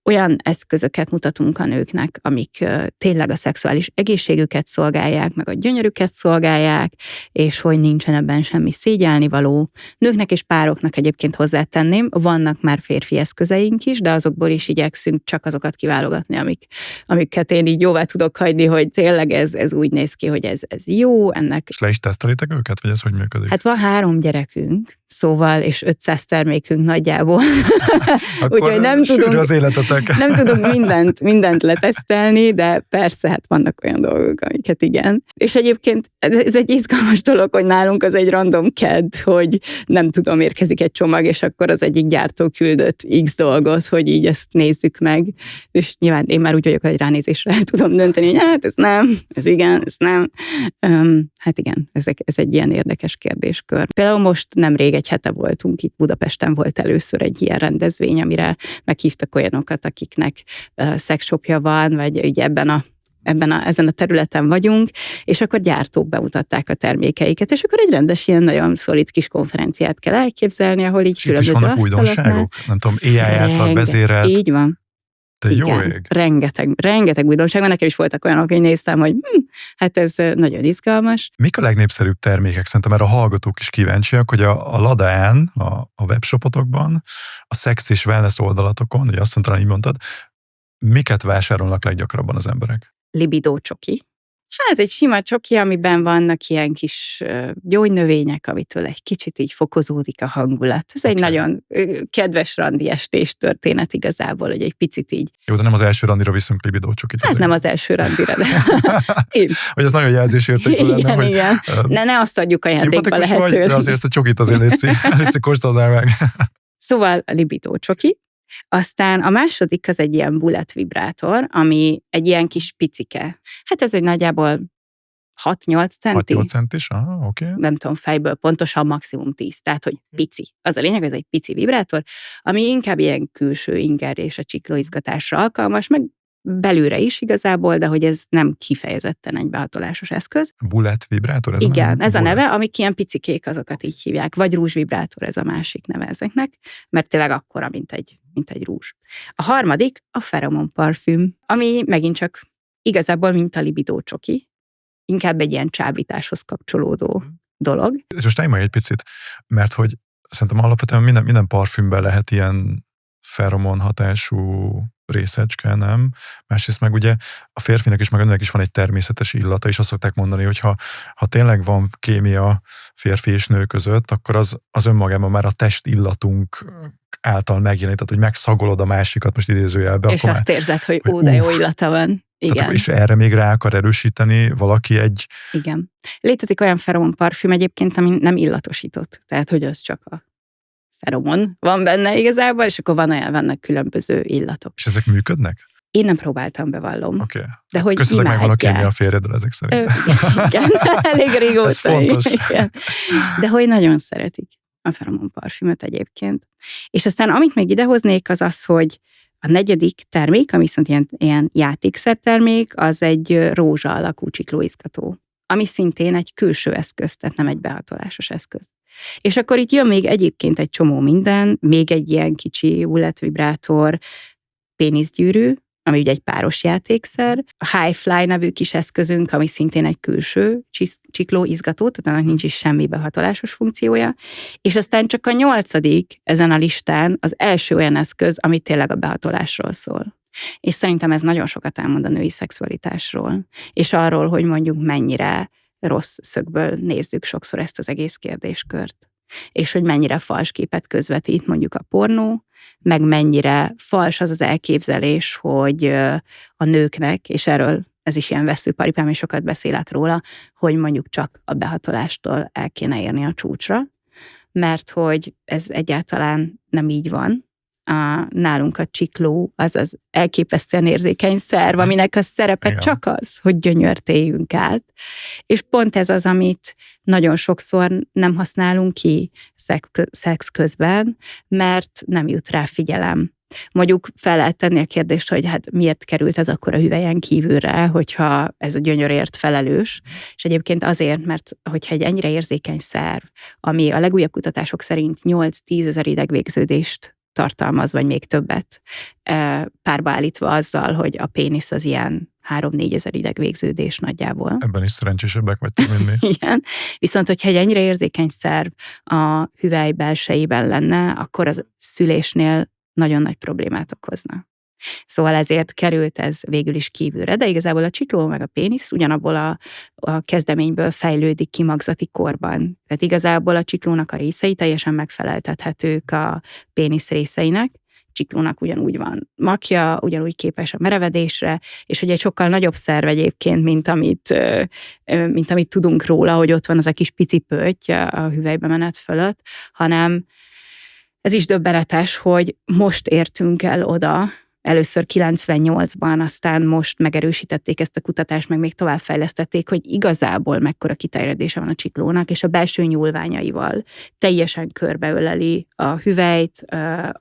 olyan eszközöket mutatunk a nőknek, amik tényleg a szexuális egészségüket szolgálják, meg a gyönyörüket szolgálják, és hogy nincsen ebben semmi szégyelnivaló. Nőknek és pároknak egyébként hozzátenném, vannak már férfi eszközeink is, de azokból is igyekszünk csak azokat kiválogatni, amiket én így jóvá tudok hagyni, hogy tényleg ez úgy néz ki, hogy ez jó, ennek. És le is tesztelitek őket, vagy ez hogy működik? Hát van 3 gyerekünk, szóval, és 500 termékünk nagyjából. Úgyhogy nem tudunk mindent letesztelni, de persze, hát vannak olyan dolgok, amiket igen. És egyébként ez egy izgalmas dolog, hogy nálunk az egy random kedd, hogy nem tudom, érkezik egy csomag, és akkor az egyik gyártó küldött X dolgot, hogy így ezt nézzük meg. És nyilván én már úgy vagyok, hogy ránézésre el tudom dönteni, hogy hát ez nem, ez igen, ez nem. Hát igen, ez egy ilyen érdekes kérdéskör. Például most nemrég egy hete voltunk itt Budapesten, volt először egy ilyen rendezvény, amire meghívtak olyanokat, akiknek szexshopja van, vagy ugye ezen a területen vagyunk, és akkor gyártók bemutatták a termékeiket, és akkor egy rendes ilyen nagyon szolid kis konferenciát kell elképzelni, ahol így különböző asztaloknál. Itt is vannak újdonságok? Nem tudom, AI által vezérelt. Így van. Te jó ég. Rengeteg újdonság van. Nekem is voltak olyanok, hogy néztem, hogy hát ez nagyon izgalmas. Mik a legnépszerűbb termékek? Szerintem erre a hallgatók is kíváncsiak, hogy a Ladán, a webshopotokban, a szex és wellness oldalatokon, ugye azt talán így mondtad, miket vásárolnak leggyakrabban az emberek? Libidó csoki. Hát egy sima csoki, amiben vannak ilyen kis gyógynövények, amitől egy kicsit így fokozódik a hangulat. Ez egy nagyon kedves randi estés történet igazából, hogy egy picit így. Jó, de nem az első randira viszünk libidó csokit. Hát nem az első randira, de... Hogy ez nagyon jelzésértékű lenne, hogy... Igen. Ne azt adjuk a játékba lehetőleg. De azért ezt a csokit azért létszik, kóstold meg. Szóval a libidó csoki. Aztán a második az egy ilyen bullet vibrátor, ami egy ilyen kis picike. Hát ez egy nagyjából 6-8 centi. 6-8 centis? Oké. Nem tudom, fejből pontosan maximum 10, tehát hogy pici. Az a lényeg, ez egy pici vibrátor, ami inkább ilyen külső inger és a csiklóizgatásra alkalmas, meg belülre is igazából, de hogy ez nem kifejezetten egy behatolásos eszköz. Bullet vibrátor? Igen, ez a neve, amik ilyen picikék, azokat így hívják. Vagy rúzsvibrátor, ez a másik neve ezeknek, mert tényleg akkora, mint egy rúzs. A harmadik a feromon parfüm, ami megint csak igazából mint a libidó csoki, inkább egy ilyen csábításhoz kapcsolódó dolog. És most állj egy picit, mert hogy szerintem alapvetően minden parfümben lehet ilyen feromon hatású részecske, nem? Másrészt meg ugye a férfinek is, meg a nőnek is van egy természetes illata, és azt szokták mondani, hogy ha tényleg van kémia férfi és nő között, akkor az önmagában már a test illatunk által megjelenik, tehát hogy megszagolod a másikat, most idézőjelben. És azt érzed, hogy de jó illata van. Igen. És erre még rá akar erősíteni valaki egy... Igen. Létezik olyan feromon parfüm egyébként, ami nem illatosított. Tehát, hogy az csak a feromon van benne igazából, és akkor vannak különböző illatok. És ezek működnek? Én nem próbáltam, bevallom. Oké. De hogy köztetek meg van a kémia a férjedről ezek szerint. Igen, elég régóta. Ez fontos. Igen. De hogy nagyon szeretik a feromon parfümöt egyébként. És aztán amit még idehoznék, az az, hogy a negyedik termék, ami viszont ilyen játékszerű termék, az egy rózsa alakú csiklóizgató, ami szintén egy külső eszköz, tehát nem egy behatolásos eszköz. És akkor itt jön még egyébként egy csomó minden, még egy ilyen kicsi bullet vibrátor, péniszgyűrű, ami ugye egy páros játékszer, a Highfly nevű kis eszközünk, ami szintén egy külső csiklóizgató, tehát annak nincs is semmi behatolásos funkciója, és aztán csak a 8. ezen a listán az első olyan eszköz, ami tényleg a behatolásról szól. És szerintem ez nagyon sokat elmond a női szexualitásról, és arról, hogy mondjuk mennyire rossz szögből nézzük sokszor ezt az egész kérdéskört. És hogy mennyire fals képet közvetít mondjuk a pornó, meg mennyire fals az az elképzelés, hogy a nőknek, és erről ez is ilyen vesszőparipám, és sokat beszélek róla, hogy mondjuk csak a behatolástól el kéne érni a csúcsra, mert hogy ez egyáltalán nem így van. Nálunk a csikló az elképesztően érzékeny szerv, aminek a szerepe igen. Csak az, hogy gyönyört éljünk át. És pont ez az, amit nagyon sokszor nem használunk ki szex közben, mert nem jut rá figyelem. Mondjuk fel lehet tenni a kérdést, hogy hát miért került ez akkor a hüvelyen kívülre, hogyha ez a gyönyörért felelős. És egyébként azért, mert hogyha egy ennyire érzékeny szerv, ami a legújabb kutatások szerint 8-10 ezer idegvégződést tartalmaz, vagy még többet, párba állítva azzal, hogy a pénisz az ilyen 3-4 ezer idegvégződés nagyjából. Ebben is szerencsésebbek vagytok, mint mi. Igen. Viszont, hogyha egy ennyire érzékeny szerv a hüvely belsejében lenne, akkor az szülésnél nagyon nagy problémát okozna. Szóval ezért került ez végül is kívülre, de igazából a csikló meg a pénisz ugyanabból a kezdeményből fejlődik ki magzati korban. Tehát igazából a csiklónak a részei teljesen megfeleltethetők a pénisz részeinek, csiklónak ugyanúgy van makja, ugyanúgy képes a merevedésre, és hogy egy sokkal nagyobb szerv egyébként, mint amit tudunk róla, hogy ott van az a kis pici pötty a hüvelybe menet fölött, hanem ez is döbbenetes, hogy most értünk el oda, először 98-ban, aztán most megerősítették ezt a kutatást, meg még továbbfejlesztették, hogy igazából mekkora kiterjedése van a csiklónak, és a belső nyúlványaival teljesen körbeöleli a hüvelyt,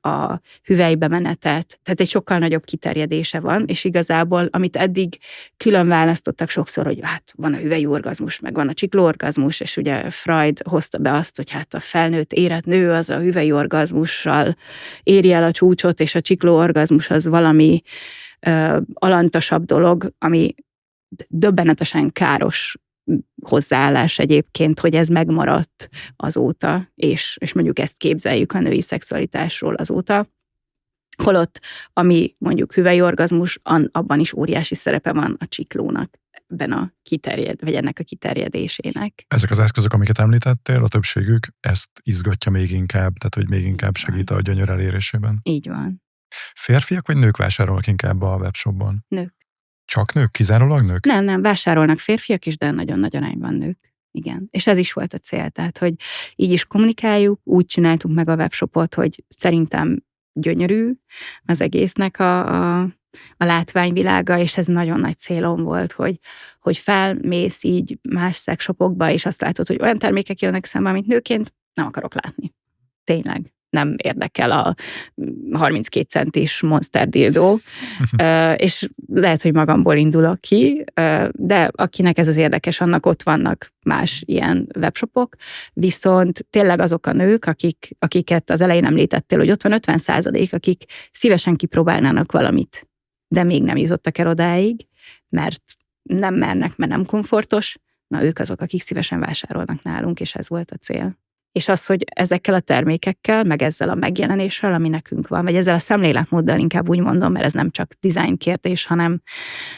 a hüvelybemenetet, tehát egy sokkal nagyobb kiterjedése van, és igazából, amit eddig külön választottak sokszor, hogy hát van a hüvelyi orgazmus, meg van a csiklóorgazmus, és ugye Freud hozta be azt, hogy hát a felnőtt érett nő az a hüvelyi orgazmussal éri el a csúcsot, és a csiklóorgazmus az valami alantasabb dolog, ami döbbenetesen káros hozzáállás egyébként, hogy ez megmaradt azóta, és mondjuk ezt képzeljük a női szexualitásról azóta. Holott, ami mondjuk hüvelyi orgazmus, abban is óriási szerepe van a csiklónak, vagy ennek a kiterjedésének. Ezek az eszközök, amiket említettél, a többségük ezt izgatja még inkább, tehát hogy még inkább segít a gyönyör elérésében. Így van. Férfiak vagy nők vásárolnak inkább a webshopban? Nők. Csak nők? Kizárólag nők? Nem, vásárolnak férfiak is, de nagyon nagy arányban nők. Igen. És ez is volt a cél, tehát, hogy így is kommunikáljuk, úgy csináltuk meg a webshopot, hogy szerintem gyönyörű az egésznek a látványvilága, és ez nagyon nagy célom volt, hogy felmész így más szexshopokba, és azt látod, hogy olyan termékek jönnek szembe, amit nőként nem akarok látni. Tényleg. Nem érdekel a 32 centis monster dildo, és lehet, hogy magamból indulok ki, de akinek ez az érdekes, annak ott vannak más ilyen webshopok, viszont tényleg azok a nők, akiket az elején említettél, hogy ott van 50%, akik szívesen kipróbálnának valamit, de még nem jutottak el odáig, mert nem mernek, mert nem komfortos, na ők azok, akik szívesen vásárolnak nálunk, és ez volt a cél. És az, hogy ezekkel a termékekkel, meg ezzel a megjelenéssel, ami nekünk van, vagy ezzel a szemléletmóddal inkább úgy mondom, mert ez nem csak design kérdés, hanem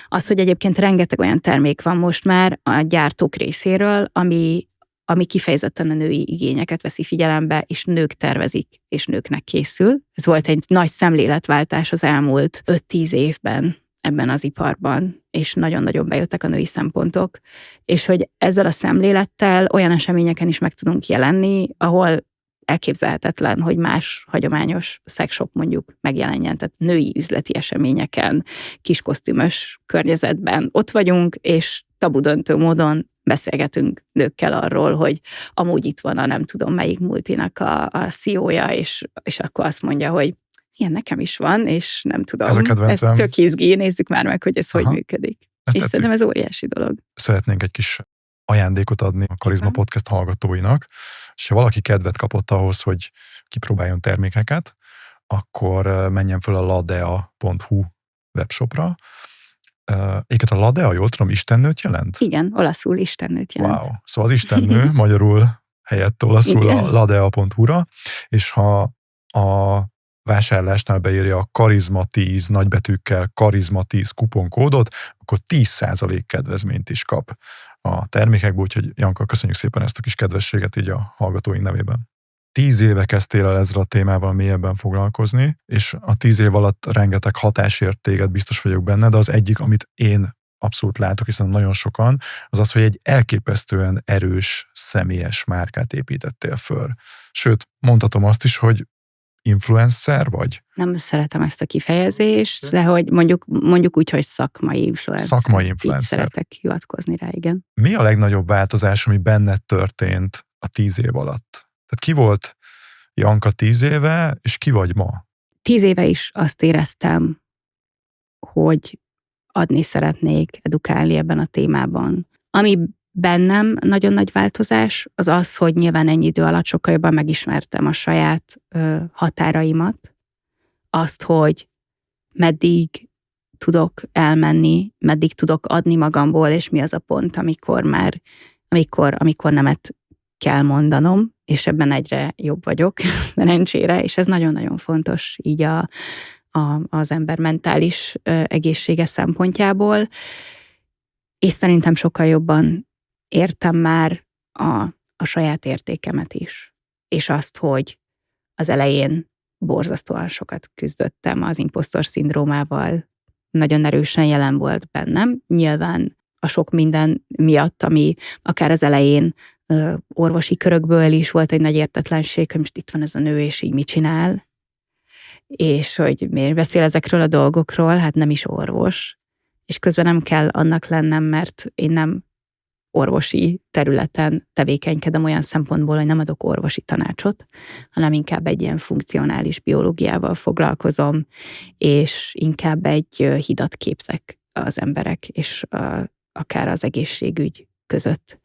az, hogy egyébként rengeteg olyan termék van most már a gyártók részéről, ami kifejezetten a női igényeket veszi figyelembe, és nők tervezik, és nőknek készül. Ez volt egy nagy szemléletváltás az elmúlt 5-10 évben ebben az iparban, és nagyon-nagyon bejöttek a női szempontok, és hogy ezzel a szemlélettel olyan eseményeken is meg tudunk jelenni, ahol elképzelhetetlen, hogy más hagyományos szexshop mondjuk megjelenjen, tehát női üzleti eseményeken, kiskosztümös környezetben ott vagyunk, és tabudöntő módon beszélgetünk nőkkel arról, hogy amúgy itt van a nem tudom melyik multinak a CEO-ja, és akkor azt mondja, hogy ilyen nekem is van, és nem tudom, ez tök izgi, nézzük már meg, hogy ez hogy működik. És szerintem ez óriási dolog. Szeretnénk egy kis ajándékot adni a Karizma Podcast hallgatóinak, és ha valaki kedvet kapott ahhoz, hogy kipróbáljon termékeket, akkor menjen föl a ladea.hu webshopra. Éket a Ladea, jól tudom, istennőt jelent? Igen, olaszul istennőt jelent. Wow. Szóval az istennő magyarul helyett olaszul a ladea.hu-ra, és ha a vásárlásnál beírja a Karizma 10 nagybetűkkel Karizma 10 kuponkódot, akkor 10% kedvezményt is kap a termékekből, úgyhogy Janka, köszönjük szépen ezt a kis kedvességet így a hallgatóink nevében. 10 éve kezdtél el ezzel a témával mélyebben foglalkozni, és a 10 év alatt rengeteg hatásért téged, biztos vagyok benne, de az egyik, amit én abszolút látok, hiszen nagyon sokan, az az, hogy egy elképesztően erős, személyes márkát építettél föl. Sőt, mondhatom azt is, hogy influencer vagy? Nem szeretem ezt a kifejezést, de hogy mondjuk úgy, hogy szakmai influencer. Szakmai influencer. Így szeretek hivatkozni rá, igen. Mi a legnagyobb változás, ami benned történt a 10 év alatt? Tehát ki volt Janka 10 éve, és ki vagy ma? 10 éve is azt éreztem, hogy adni szeretnék, edukálni ebben a témában. Ami bennem nagyon nagy változás, az, hogy nyilván ennyi idő alatt sokkal jobban megismertem a saját határaimat, azt, hogy meddig tudok elmenni, meddig tudok adni magamból, és mi az a pont, amikor nemet kell mondanom, és ebben egyre jobb vagyok, szerencsére, és ez nagyon-nagyon fontos így az ember mentális egészsége szempontjából, és szerintem sokkal jobban értem már a saját értékemet is, és azt, hogy az elején borzasztóan sokat küzdöttem az imposztor szindrómával, nagyon erősen jelen volt bennem. Nyilván a sok minden miatt, ami akár az elején orvosi körökből is volt egy nagy értetlenség, hogy most itt van ez a nő, és így mit csinál, és hogy miért beszél ezekről a dolgokról, hát nem is orvos, és közben nem kell annak lennem, mert én nem orvosi területen tevékenykedem olyan szempontból, hogy nem adok orvosi tanácsot, hanem inkább egy ilyen funkcionális biológiával foglalkozom, és inkább egy hidat képzek az emberek, és akár az egészségügy között.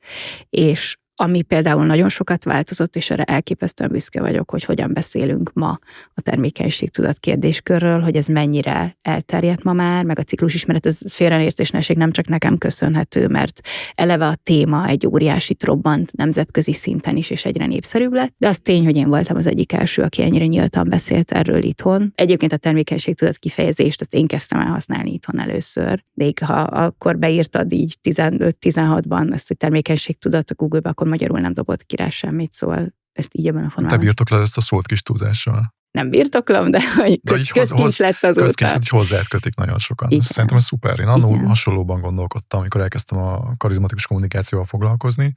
És ami például nagyon sokat változott, és erre elképesztően büszke vagyok, hogy hogyan beszélünk ma a termékenységtudat kérdéskörről, hogy ez mennyire elterjedt ma már, meg a ciklusismeret, ez félreértés ne essék, nem csak nekem köszönhető, mert eleve a téma egy óriásit robbant nemzetközi szinten is, és egyre népszerűbb lett, de az tény, hogy én voltam az egyik első, aki ennyire nyíltan beszélt erről itthon. Egyébként a termékenységtudat kifejezést, azt én kezdtem el használni itthon először. Még ha akkor beírtad így 15-16-ban ezt, hogy termékenységtudat a Google-be, akkor magyarul nem dobott ki rá semmit, szóval ezt így ebben a formában. Te birtoklad ezt a szót kis túlzással. Nem birtoklom, de hogy közkincs lett azóta. Közkincs, és hozzád kötik nagyon sokan. Igen. Szerintem ez szuper. Én annól hasonlóban gondolkodtam, amikor elkezdtem a karizmatikus kommunikációval foglalkozni,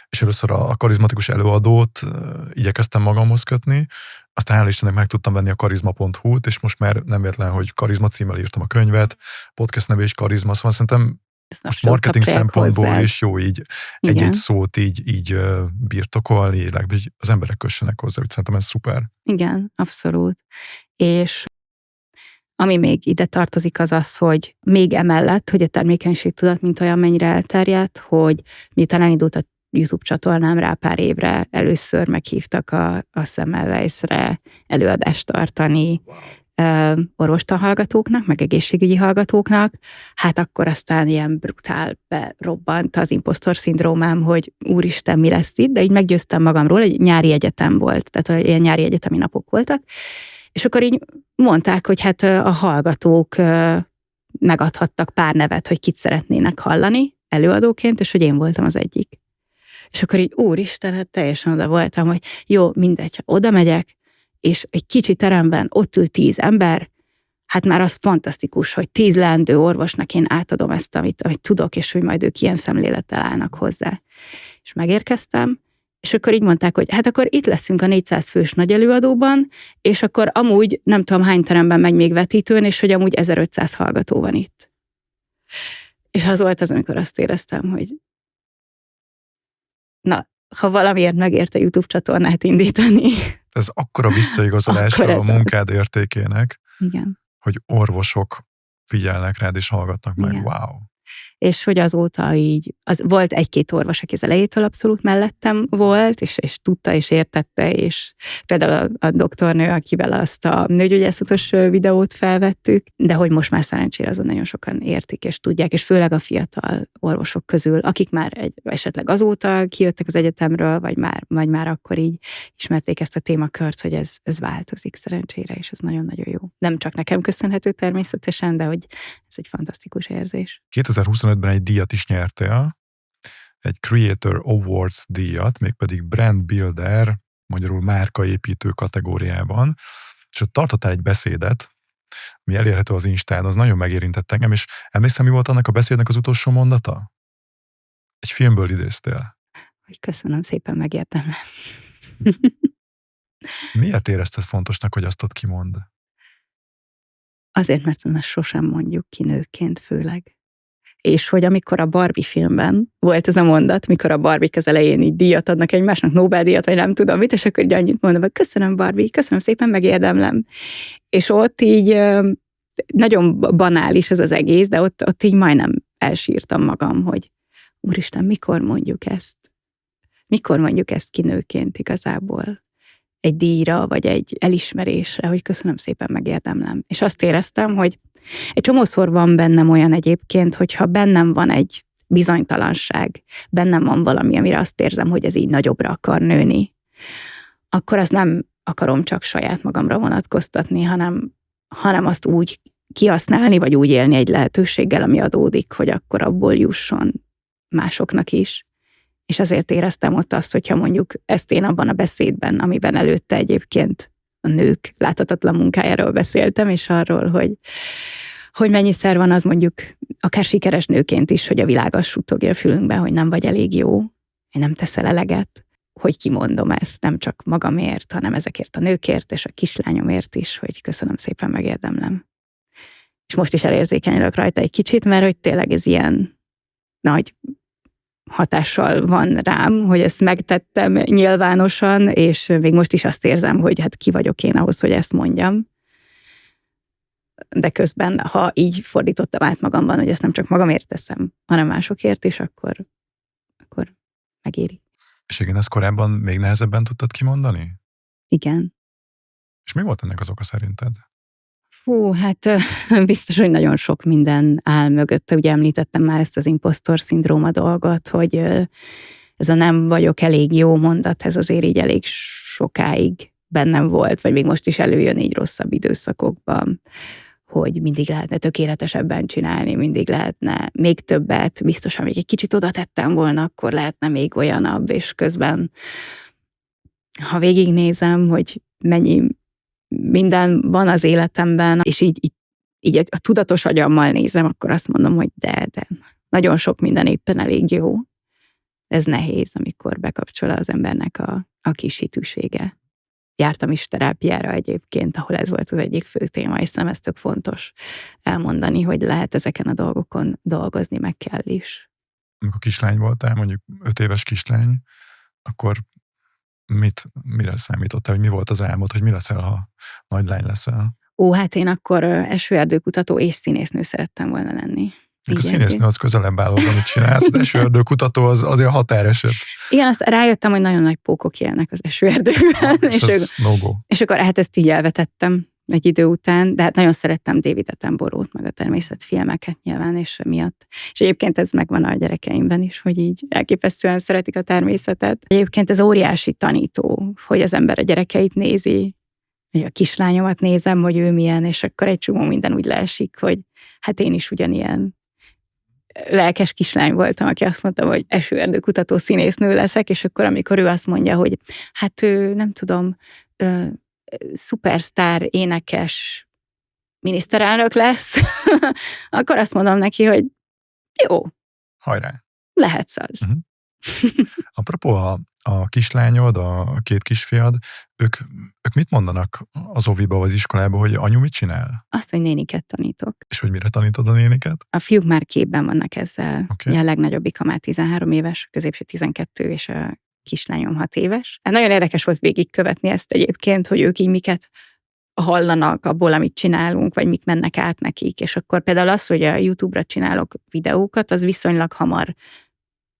és először a karizmatikus előadót igyekeztem magamhoz kötni, aztán hál' Istennek meg tudtam venni a karizma.hu-t, és most már nem véletlen, hogy karizma címmel írtam a könyvet, podcast neve is karizma, szóval szerintem most marketing szempontból hozzá. Is jó így egy-egy szót így birtokolni, hogy az emberek kössenek hozzá, úgy szerintem ez szuper. Igen, abszolút. És ami még ide tartozik az, hogy még emellett, hogy a termékenységtudat mint olyan mennyire elterjedt, hogy miután elindult a YouTube csatornám rá pár évre, először meghívtak a Semmelweisre előadást tartani, orvostanhallgatóknak, meg egészségügyi hallgatóknak, hát akkor aztán ilyen brutál berobbant az imposztor szindrómám, hogy úristen, mi lesz itt, de így meggyőztem magamról, egy nyári egyetem volt, tehát ilyen nyári egyetemi napok voltak, és akkor így mondták, hogy hát a hallgatók megadhattak pár nevet, hogy kit szeretnének hallani előadóként, és hogy én voltam az egyik. És akkor így úristen, hát teljesen oda voltam, hogy jó, mindegy, ha oda megyek, és egy kicsi teremben ott ül 10 ember, hát már az fantasztikus, hogy 10 leendő orvosnak én átadom ezt, amit tudok, és hogy majd ők ilyen szemlélettel állnak hozzá. És megérkeztem, és akkor így mondták, hogy hát akkor itt leszünk a 400 fős nagy előadóban, és akkor amúgy nem tudom hány teremben megy még vetítőn, és hogy amúgy 1500 hallgató van itt. És az volt az, amikor azt éreztem, hogy na, ha valamiért megérte YouTube csatornát indítani. Ez akkora visszaigazolása a munkád értékének, igen, hogy orvosok figyelnek rád és hallgatnak meg. Wow. És hogy azóta így, volt egy-két orvos, aki az elejétől abszolút mellettem volt, és tudta, és értette, és például a doktornő, akivel azt a nőgyógyászatos videót felvettük, de hogy most már szerencsére azon nagyon sokan értik, és tudják, és főleg a fiatal orvosok közül, akik már esetleg azóta kijöttek az egyetemről, vagy már akkor így ismerték ezt a témakört, hogy ez változik szerencsére, és ez nagyon-nagyon jó. Nem csak nekem köszönhető természetesen, de hogy ez egy fantasztikus érzés. 2025-ben egy díjat is nyertél, egy Creator Awards díjat, mégpedig Brand Builder, magyarul márkaépítő kategóriában, és ott tartottál egy beszédet, ami elérhető az Instán, az nagyon megérintett engem, és emlékszem, mi volt annak a beszédnek az utolsó mondata? Egy filmből idéztél. Köszönöm szépen, megértem. Miért érezted fontosnak, hogy azt ott kimond? Azért, mert ezt sosem mondjuk ki nőként főleg. És hogy amikor a Barbie filmben volt ez a mondat, mikor a Barbie-k az elején így díjat adnak egymásnak, Nobel-díjat, vagy nem tudom mit, és akkor így annyit mondom, hogy köszönöm Barbie, köszönöm szépen, megérdemlem. És ott így nagyon banális ez az egész, de ott így majdnem elsírtam magam, hogy úristen, mikor mondjuk ezt? Mikor mondjuk ezt ki nőként igazából? egy díjra, vagy egy elismerésre, hogy köszönöm szépen, megérdemlem. És azt éreztem, hogy egy csomószor van bennem olyan egyébként, hogyha bennem van egy bizonytalanság, bennem van valami, amire azt érzem, hogy ez így nagyobbra akar nőni, akkor azt nem akarom csak saját magamra vonatkoztatni, hanem azt úgy kihasználni, vagy úgy élni egy lehetőséggel, ami adódik, hogy akkor abból jusson másoknak is. És azért éreztem ott azt, hogyha mondjuk ezt én abban a beszédben, amiben előtte egyébként a nők láthatatlan munkájáról beszéltem, és arról, hogy mennyiszer van az mondjuk akár sikeres nőként is, hogy a világ azt suttogja a fülünkbe, hogy nem vagy elég jó, hogy nem teszel eleget, hogy kimondom ezt, nem csak magamért, hanem ezekért a nőkért és a kislányomért is, hogy köszönöm szépen, megérdemlem. És most is elérzékenyülök rajta egy kicsit, mert hogy tényleg ez ilyen nagy hatással van rám, hogy ezt megtettem nyilvánosan, és még most is azt érzem, hogy hát ki vagyok én ahhoz, hogy ezt mondjam. De közben, ha így fordítottam át magamban, hogy ezt nem csak magamért teszem, hanem másokért is, akkor megéri. És igen, ezt korábban még nehezebben tudtad kimondani? Igen. És mi volt ennek az oka szerinted? Fú, hát biztos, hogy nagyon sok minden áll mögötte. Ugye említettem már ezt az impostor-szindróma dolgot, hogy ez a nem vagyok elég jó mondat, ez azért így elég sokáig bennem volt, vagy még most is előjön így rosszabb időszakokban, hogy mindig lehetne tökéletesebben csinálni, mindig lehetne még többet, biztosan még egy kicsit oda tettem volna, akkor lehetne még olyanabb, és közben, ha végignézem, hogy mennyi minden van az életemben, és így a tudatos agyammal nézem, akkor azt mondom, hogy de nagyon sok minden éppen elég jó. Ez nehéz, amikor bekapcsol az embernek a kis hitűsége. Jártam is terápiára egyébként, ahol ez volt az egyik fő téma, és szerintem ez tök fontos elmondani, hogy lehet ezeken a dolgokon dolgozni, meg kell is. Amikor kislány voltál, mondjuk 5 éves kislány, akkor mire számítottál, hogy mi volt az álmod, hogy mi leszel, ha nagy lány leszel? Hát én akkor esőerdőkutató és színésznő szerettem volna lenni. A színésznő az közelebb áll az, amit csinálsz, az esőerdőkutató az azért határeset. Igen, azt rájöttem, hogy nagyon nagy pókok élnek az esőerdőben. És akkor hát ezt így elvetettem egy idő után, de hát nagyon szerettem David Attenborough-t, meg a természetfilmeket nyilván, és miatt. És egyébként ez megvan a gyerekeimben is, hogy így elképesztően szeretik a természetet. Egyébként ez óriási tanító, hogy az ember a gyerekeit nézi, hogy a kislányomat nézem, hogy ő milyen, és akkor egy csomó minden úgy leesik, hogy hát én is ugyanilyen lelkes kislány voltam, aki azt mondta, hogy esőerdőkutató színésznő leszek, és akkor amikor ő azt mondja, hogy hát ő, nem tudom, szupersztár, énekes miniszterelnök lesz, akkor azt mondom neki, hogy jó. Hajrá. Lehetsz az. Uh-huh. Apropó, a kislányod, a 2 kisfiad, ők mit mondanak az óviba, az iskolába, hogy anyu mit csinál? Azt, hogy néniket tanítok. És hogy mire tanítod a néniket? A fiúk már képben vannak ezzel. Okay. A legnagyobbik, a már 13 éves, a középső 12, és a kislányom 6 éves. Hát nagyon érdekes volt végigkövetni ezt egyébként, hogy ők így miket hallanak abból, amit csinálunk, vagy mik mennek át nekik. És akkor például az, hogy a YouTube-ra csinálok videókat, az viszonylag hamar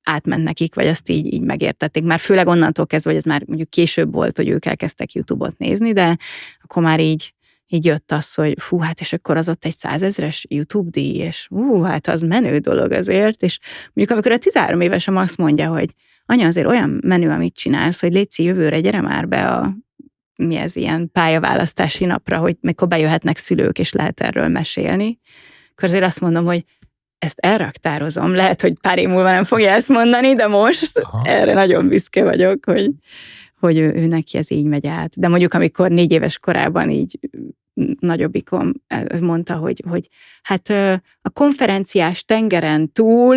átment nekik, vagy azt így megértették. Már főleg onnantól kezdve, hogy ez már mondjuk később volt, hogy ők elkezdtek YouTube-ot nézni, de akkor már így jött az, hogy fú, hát és akkor az ott egy 100 000-es YouTube díj, és hát az menő dolog azért, és mondjuk amikor a 13 évesem azt mondja, hogy anya, azért olyan menő, amit csinálsz, hogy létszi jövőre, gyere már be mi ez ilyen pályaválasztási napra, hogy mikor bejöhetnek szülők, és lehet erről mesélni, akkor azért azt mondom, hogy ezt elraktározom. Lehet, hogy pár év múlva nem fogja ezt mondani, de most erre nagyon büszke vagyok, hogy ő neki ez így megy át. De mondjuk, amikor 4 éves korában így nagyobbikom mondta, hogy hát a konferenciás tengeren túl,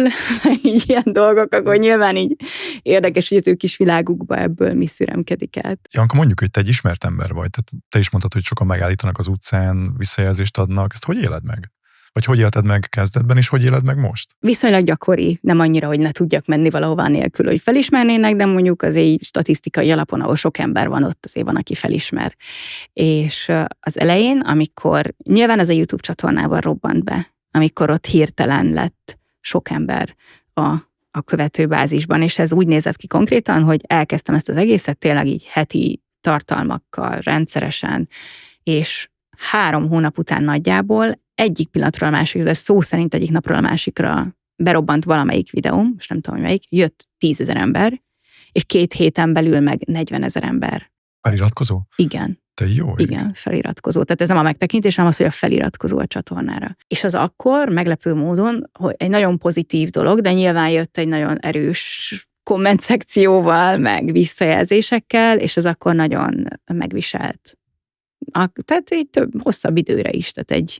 így ilyen dolgok, akkor nyilván így érdekes, hogy az ő kis világukba ebből mi szüremkedik át. Janka, mondjuk, hogy te egy ismert ember vagy, tehát te is mondtad, hogy sokan megállítanak az utcán, visszajelzést adnak, ezt hogy éled meg? Vagy hogy élted meg kezdetben, és hogy éled meg most? Viszonylag gyakori, nem annyira, hogy ne tudjak menni valahova nélkül, hogy felismernének, de mondjuk azért statisztikai alapon, ahol sok ember van, ott azért van, aki felismer. És az elején, amikor nyilván ez a YouTube csatornában robbant be, amikor ott hirtelen lett sok ember a követőbázisban, és ez úgy nézett ki konkrétan, hogy elkezdtem ezt az egészet tényleg így heti tartalmakkal rendszeresen, és 3 hónap után nagyjából egyik pillanatról a másikra, de szó szerint egyik napról a másikra berobbant valamelyik videóm, most nem tudom, hogy melyik, jött 10 000 ember, és 2 héten belül meg 40 000 ember. Feliratkozó? Igen. Te jó ég. Igen, feliratkozó. Tehát ez nem a megtekintés, hanem az, hogy a feliratkozó a csatornára. És az akkor meglepő módon, hogy egy nagyon pozitív dolog, de nyilván jött egy nagyon erős komment szekcióval, meg visszajelzésekkel, és az akkor nagyon megviselt. Tehát egy hosszabb időre is, tehát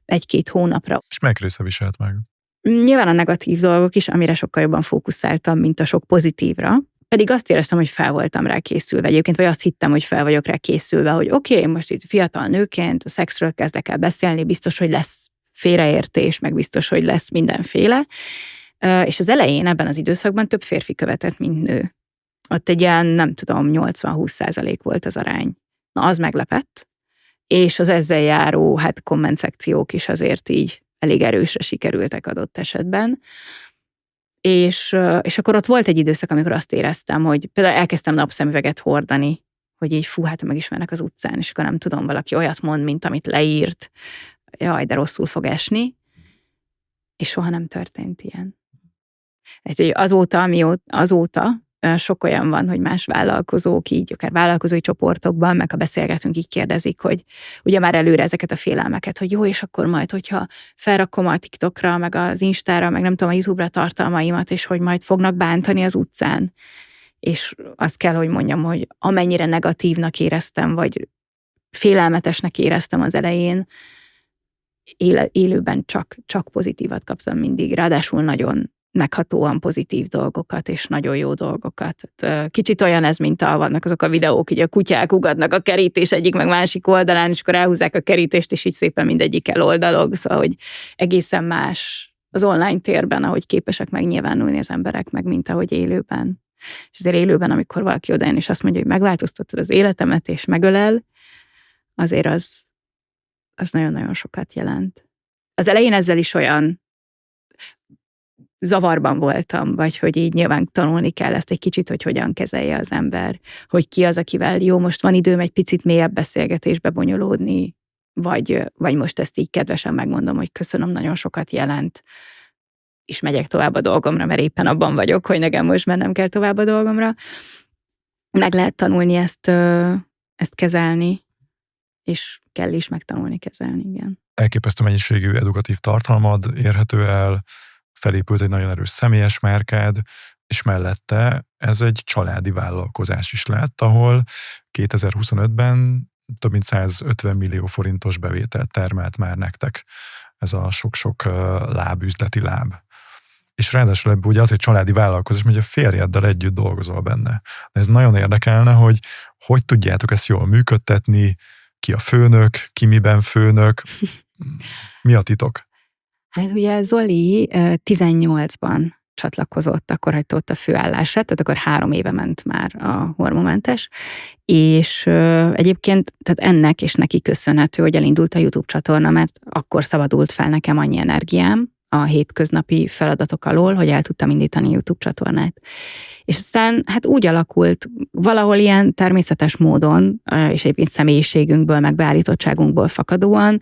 egy-két hónapra. És melyik része viselt meg? Nyilván a negatív dolgok is, amire sokkal jobban fókuszáltam, mint a sok pozitívra. Pedig azt éreztem, hogy fel voltam rá készülve egyébként, vagy azt hittem, hogy fel vagyok rá készülve, hogy oké, most itt fiatal nőként a szexről kezdek el beszélni, biztos, hogy lesz félreértés, meg biztos, hogy lesz mindenféle. És az elején ebben az időszakban több férfi követett, mint nő. Ott egy ilyen, nem tudom, 80-20% volt az arány. Na, az meglepett, és az ezzel járó komment szekciók is azért így elég erősre sikerültek adott esetben. És akkor ott volt egy időszak, amikor azt éreztem, hogy például elkezdtem napszemüveget hordani, hogy így megismernek az utcán, és akkor nem tudom, valaki olyat mond, mint amit leírt, jaj, de rosszul fog esni, és soha nem történt ilyen. Úgyhogy azóta sok olyan van, hogy más vállalkozók így, akár vállalkozói csoportokban, meg ha beszélgetünk, így kérdezik, hogy ugye már előre ezeket a félelmeket, hogy jó, és akkor majd, hogyha felrakom a TikTokra, meg az Instára, meg nem tudom, a YouTube-ra tartalmaimat, és hogy majd fognak bántani az utcán. És azt kell, hogy mondjam, hogy amennyire negatívnak éreztem, vagy félelmetesnek éreztem az elején, élőben csak pozitívat kaptam mindig. Ráadásul nagyon meghatóan pozitív dolgokat, és nagyon jó dolgokat. Kicsit olyan ez, mint vannak azok a videók, hogy a kutyák ugatnak a kerítés egyik meg másik oldalán, és akkor elhúzzák a kerítést, és így szépen mindegyik eloldalog. Szóval, hogy egészen más az online térben, ahogy képesek megnyilvánulni az emberek, meg mint ahogy élőben. És azért élőben, amikor valaki odajön, és azt mondja, hogy megváltoztattad az életemet, és megölel, azért az nagyon-nagyon sokat jelent. Az elején ezzel is olyan zavarban voltam, vagy hogy így nyilván tanulni kell ezt egy kicsit, hogy hogyan kezelje az ember, hogy ki az, akivel jó, most van időm egy picit mélyebb beszélgetésbe bonyolódni, vagy most ezt így kedvesen megmondom, hogy köszönöm, nagyon sokat jelent, és megyek tovább a dolgomra, mert éppen abban vagyok, hogy nekem most mennem kell tovább a dolgomra. Meg lehet tanulni ezt kezelni, és kell is megtanulni kezelni, igen. Elképesztő mennyiségű edukatív tartalmad érhető el, felépült egy nagyon erős személyes márkád, és mellette ez egy családi vállalkozás is lett, ahol 2025-ben több mint 150 millió forintos bevételt termelt már nektek. Ez a sok-sok üzleti láb. És ráadásul ebből ugye az egy családi vállalkozás, hogy a férjeddel együtt dolgozol benne. De ez nagyon érdekelne, hogy tudjátok ezt jól működtetni, ki a főnök, ki miben főnök, mi a titok? Hát ugye Zoli 18-ban csatlakozott, akkor hagyta ott a főállását, tehát akkor 3 éve ment már a hormonmentes, és egyébként tehát ennek és neki köszönhető, hogy elindult a YouTube csatorna, mert akkor szabadult fel nekem annyi energiám a hétköznapi feladatok alól, hogy el tudtam indítani a YouTube csatornát. És aztán hát úgy alakult valahol ilyen természetes módon, és egyébként személyiségünkből, meg beállítottságunkból fakadóan,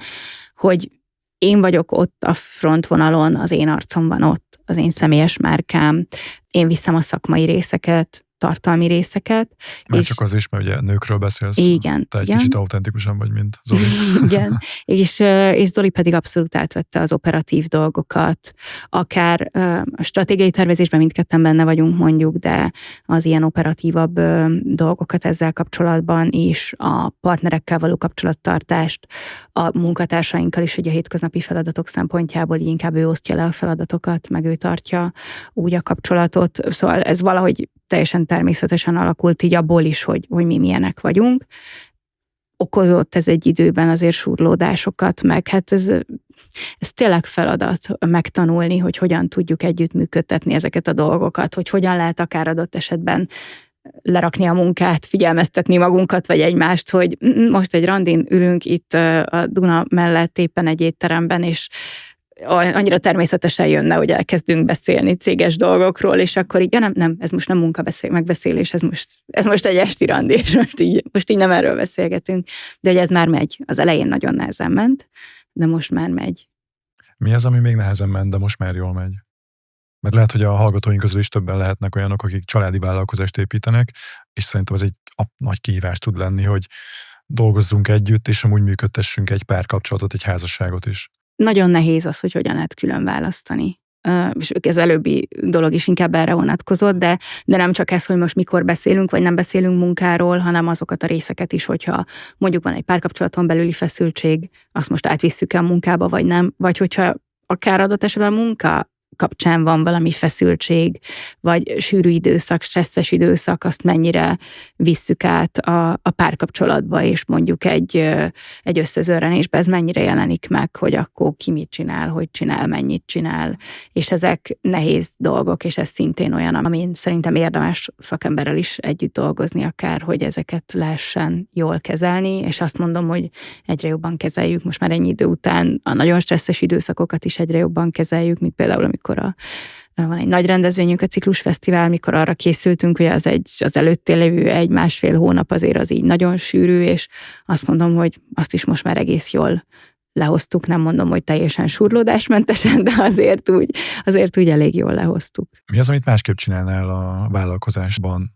hogy én vagyok ott a frontvonalon, az én arcom van ott, az én személyes márkám, én viszem a szakmai részeket, tartalmi részeket. Már csak az is, mert ugye nőkről beszélsz. Igen. Te egy kicsit autentikusan vagy, mint Zoli. Igen. És Zoli pedig abszolút átvette az operatív dolgokat, akár a stratégiai tervezésben mindketten benne vagyunk mondjuk, de az ilyen operatívabb dolgokat ezzel kapcsolatban is, a partnerekkel való kapcsolattartást, a munkatársainkkal is, hogy a hétköznapi feladatok szempontjából inkább ő osztja le a feladatokat, meg ő tartja úgy a kapcsolatot. Szóval ez valahogy teljesen természetesen alakult így abból is, hogy mi milyenek vagyunk. Okozott ez egy időben azért súrlódásokat, meg hát ez tényleg feladat megtanulni, hogy hogyan tudjuk együttműködtetni ezeket a dolgokat, hogy hogyan lehet akár adott esetben lerakni a munkát, figyelmeztetni magunkat, vagy egymást, hogy most egy randin ülünk itt a Duna mellett éppen egy étteremben, és annyira természetesen jönne, hogy elkezdünk beszélni céges dolgokról, és akkor így, nem, ez most nem megbeszélés, ez most egy esti randi, és most így nem erről beszélgetünk. De hogy ez már megy. Az elején nagyon nehezen ment, de most már megy. Mi az, ami még nehezen ment, de most már jól megy? Mert lehet, hogy a hallgatóink közül is többen lehetnek olyanok, akik családi vállalkozást építenek, és szerintem ez egy nagy kihívás tud lenni, hogy dolgozzunk együtt, és amúgy működtessünk egy párkapcsolatot, egy házasságot is. Nagyon nehéz az, hogy hogyan lehet külön választani. És ez előbbi dolog is inkább erre vonatkozott, de nem csak ez, hogy most mikor beszélünk, vagy nem beszélünk munkáról, hanem azokat a részeket is, hogyha mondjuk van egy párkapcsolaton belüli feszültség, azt most átvisszük-e a munkába, vagy nem, vagy hogyha akár adott esetben a munka kapcsán van valami feszültség, vagy sűrű időszak, stresszes időszak, azt mennyire visszük át a párkapcsolatba, és mondjuk egy összezörrenésbe ez mennyire jelenik meg, hogy akkor ki mit csinál, hogy csinál, mennyit csinál, és ezek nehéz dolgok, és ez szintén olyan, amin szerintem érdemes szakemberrel is együtt dolgozni akár, hogy ezeket lehessen jól kezelni, és azt mondom, hogy egyre jobban kezeljük, most már ennyi idő után a nagyon stresszes időszakokat is egyre jobban kezeljük, mint például amikor van egy nagy rendezvényünk, a Ciklusfesztivál, mikor arra készültünk, hogy az előtte lévő 1-1,5 hónap azért az így nagyon sűrű, és azt mondom, hogy azt is most már egész jól lehoztuk, nem mondom, hogy teljesen surlódásmentesen, de azért úgy elég jól lehoztuk. Mi az, amit másképp csinálnál a vállalkozásban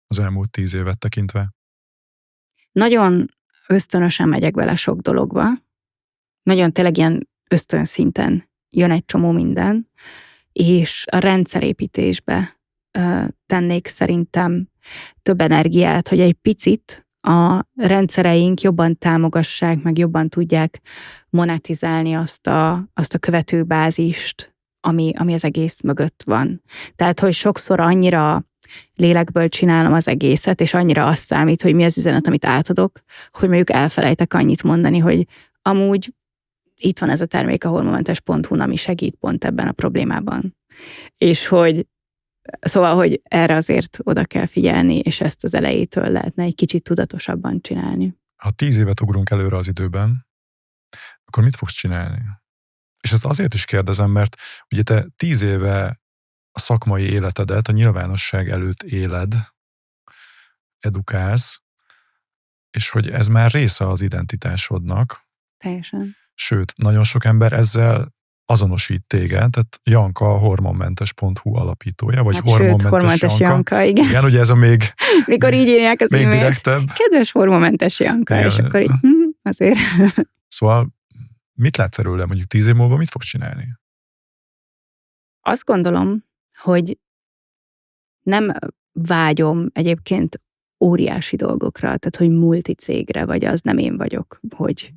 az elmúlt 10 évet tekintve? Nagyon ösztönösen megyek bele sok dologba. Nagyon tényleg ilyen ösztönszinten jön egy csomó minden, és a rendszerépítésbe tennék szerintem több energiát, hogy egy picit a rendszereink jobban támogassák, meg jobban tudják monetizálni azt a követőbázist, ami az egész mögött van. Tehát, hogy sokszor annyira lélekből csinálom az egészet, és annyira azt számít, hogy mi az üzenet, amit átadok, hogy mondjuk elfelejtek annyit mondani, hogy amúgy itt van ez a termék a hormonmentes.hu, ami segít pont ebben a problémában. És hogy erre azért oda kell figyelni, és ezt az elejétől lehetne egy kicsit tudatosabban csinálni. Ha 10 évet ugrunk előre az időben, akkor mit fogsz csinálni? És ezt azért is kérdezem, mert ugye te 10 éve a szakmai életedet a nyilvánosság előtt éled, edukálsz, és hogy ez már része az identitásodnak. Teljesen. Sőt, nagyon sok ember ezzel azonosít téged, tehát Janka a hormonmentes.hu alapítója, vagy hormonmentes Janka, igen. Igen, ugye ez a még mikor így írják az még direktebb. Kedves hormonmentes Janka, igen. És akkor így azért. Szóval mit látsz erről, mondjuk 10 év múlva mit fogsz csinálni? Azt gondolom, hogy nem vágyom egyébként óriási dolgokra, tehát hogy multicégre, vagy az nem én vagyok, hogy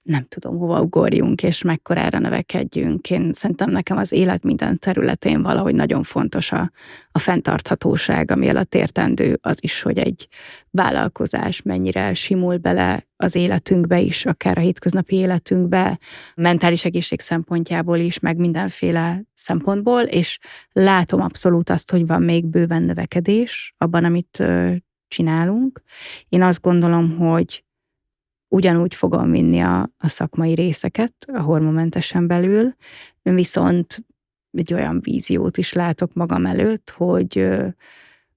nem tudom, hova ugorjunk, és mekkorára növekedjünk. Én szerintem nekem az élet minden területén valahogy nagyon fontos a fenntarthatóság, ami alatt értendő az is, hogy egy vállalkozás mennyire simul bele az életünkbe is, akár a hétköznapi életünkbe, mentális egészség szempontjából is, meg mindenféle szempontból, és látom abszolút azt, hogy van még bőven növekedés abban, amit csinálunk. Én azt gondolom, hogy ugyanúgy fogom vinni a szakmai részeket a hormonmentesen belül, viszont egy olyan víziót is látok magam előtt, hogy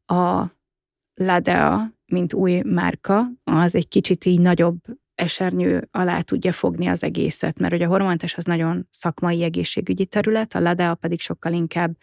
a Ladea, mint új márka, az egy kicsit így nagyobb esernyő alá tudja fogni az egészet, mert ugye a hormonmentes az nagyon szakmai egészségügyi terület, a Ladea pedig sokkal inkább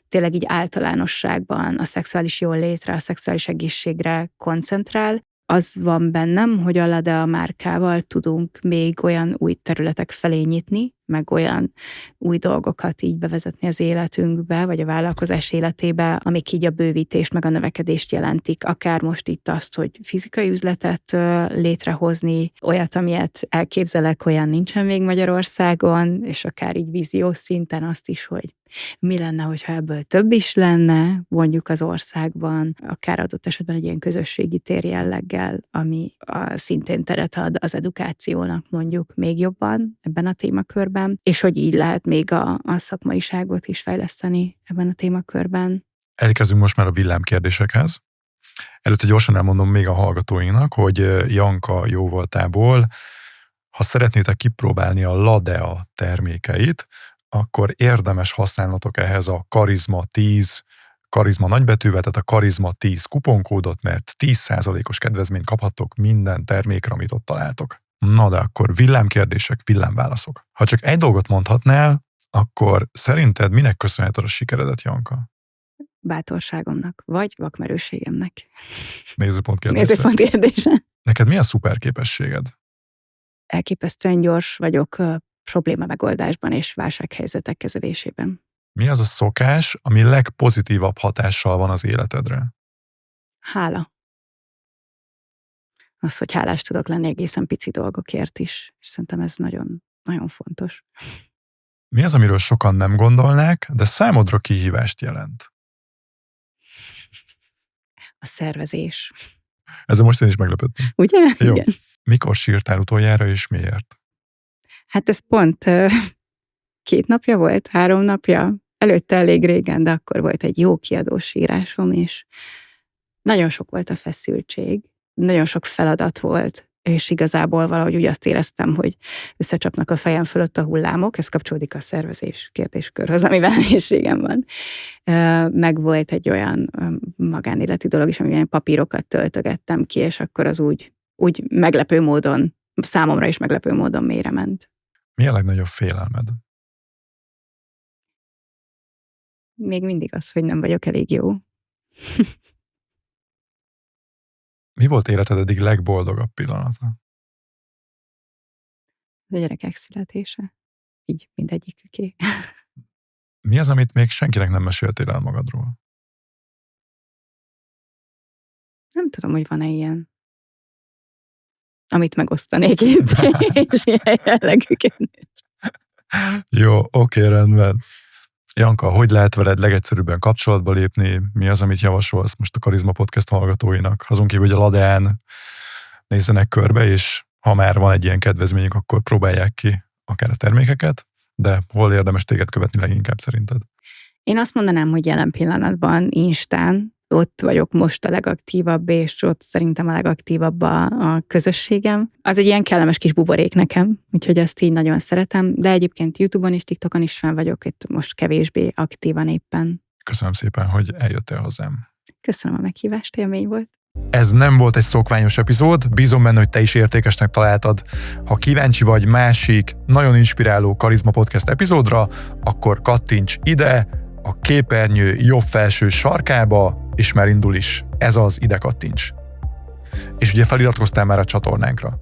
tényleg így általánosságban a szexuális jólétre, a szexuális egészségre koncentrál. Az van bennem, hogy a Ladea márkával tudunk még olyan új területek felé nyitni, meg olyan új dolgokat így bevezetni az életünkbe, vagy a vállalkozás életébe, amik így a bővítést, meg a növekedést jelentik. Akár most itt azt, hogy fizikai üzletet létrehozni, olyat, amilyet elképzelek, olyan nincsen még Magyarországon, és akár így víziós szinten azt is, hogy mi lenne, hogyha ebből több is lenne, mondjuk az országban, akár adott esetben egy ilyen közösségi térjelleggel, ami szintén teret ad az edukációnak mondjuk még jobban ebben a témakörben, és hogy így lehet még a szakmaiságot is fejleszteni ebben a témakörben. Elkezdünk most már a villámkérdésekhez. Előtte gyorsan elmondom még a hallgatóinknak, hogy Janka jóvoltából, ha szeretnétek kipróbálni a Ladea termékeit, akkor érdemes használnotok ehhez a Karizma 10, Karizma nagybetűvel, tehát a Karizma 10 kuponkódot, mert 10%-os kedvezményt kaphattok minden termékre, amit ott találtok. Na de akkor villámkérdések, villámválaszok. Ha csak egy dolgot mondhatnál, akkor szerinted minek köszönheted a sikeredet, Janka? Bátorságomnak, vagy vakmerőségemnek. Nézőpont kérdése. Nézőpont kérdése. Neked mi a szuper képességed? Elképesztően gyors vagyok probléma megoldásban és válsághelyzetek kezelésében. Mi az a szokás, ami legpozitívabb hatással van az életedre? Hála. Az, hogy hálás tudok lenni egészen pici dolgokért is. És szerintem ez nagyon, nagyon fontos. Mi az, amiről sokan nem gondolnák, de számodra kihívást jelent? A szervezés. Ezzel most én is meglepődtem. Ugye? Jó. Igen. Mikor sírtál utoljára, és miért? Hát ez pont 2 napja volt, 3 napja. Előtte elég régen, de akkor volt egy jó kiadós írásom, és nagyon sok volt a feszültség, nagyon sok feladat volt, és igazából valahogy úgy azt éreztem, hogy összecsapnak a fejem fölött a hullámok, ez kapcsolódik a szervezés kérdéskörhöz, amivel nehézségem van. Meg volt egy olyan magánéleti dolog is, amiben papírokat töltögettem ki, és akkor az úgy meglepő módon, számomra is meglepő módon mélyre ment. Mi a legnagyobb félelmed? Még mindig az, hogy nem vagyok elég jó. Mi volt életed eddig legboldogabb pillanata? A gyerekek születése. Így mindegyiküké. Mi az, amit még senkinek nem meséltél el magadról? Nem tudom, hogy van-e ilyen, amit megosztanék itt, és ilyen jellegű kérdés. Jó, oké, rendben. Janka, hogy lehet veled legegyszerűbben kapcsolatba lépni? Mi az, amit javasolsz most a Karizma Podcast hallgatóinak? Azon kívül, hogy a Ladán nézzenek körbe, és ha már van egy ilyen kedvezményük, akkor próbálják ki akár a termékeket, de hol érdemes téged követni leginkább szerinted? Én azt mondanám, hogy jelen pillanatban Instán, ott vagyok most a legaktívabb, és ott szerintem a legaktívabb a közösségem. Az egy ilyen kellemes kis buborék nekem, úgyhogy ezt így nagyon szeretem, de egyébként YouTube-on és TikTokon is fenn vagyok, itt most kevésbé aktívan éppen. Köszönöm szépen, hogy eljöttél hozzám. Köszönöm a meghívást, élmény volt. Ez nem volt egy szokványos epizód, bízom benne, hogy te is értékesnek találtad. Ha kíváncsi vagy másik, nagyon inspiráló Karizma Podcast epizódra, akkor kattints ide, a képernyő jobb felső sarkába, és már indul is. Ez az, ide kattints. És ugye feliratkoztál már a csatornánkra.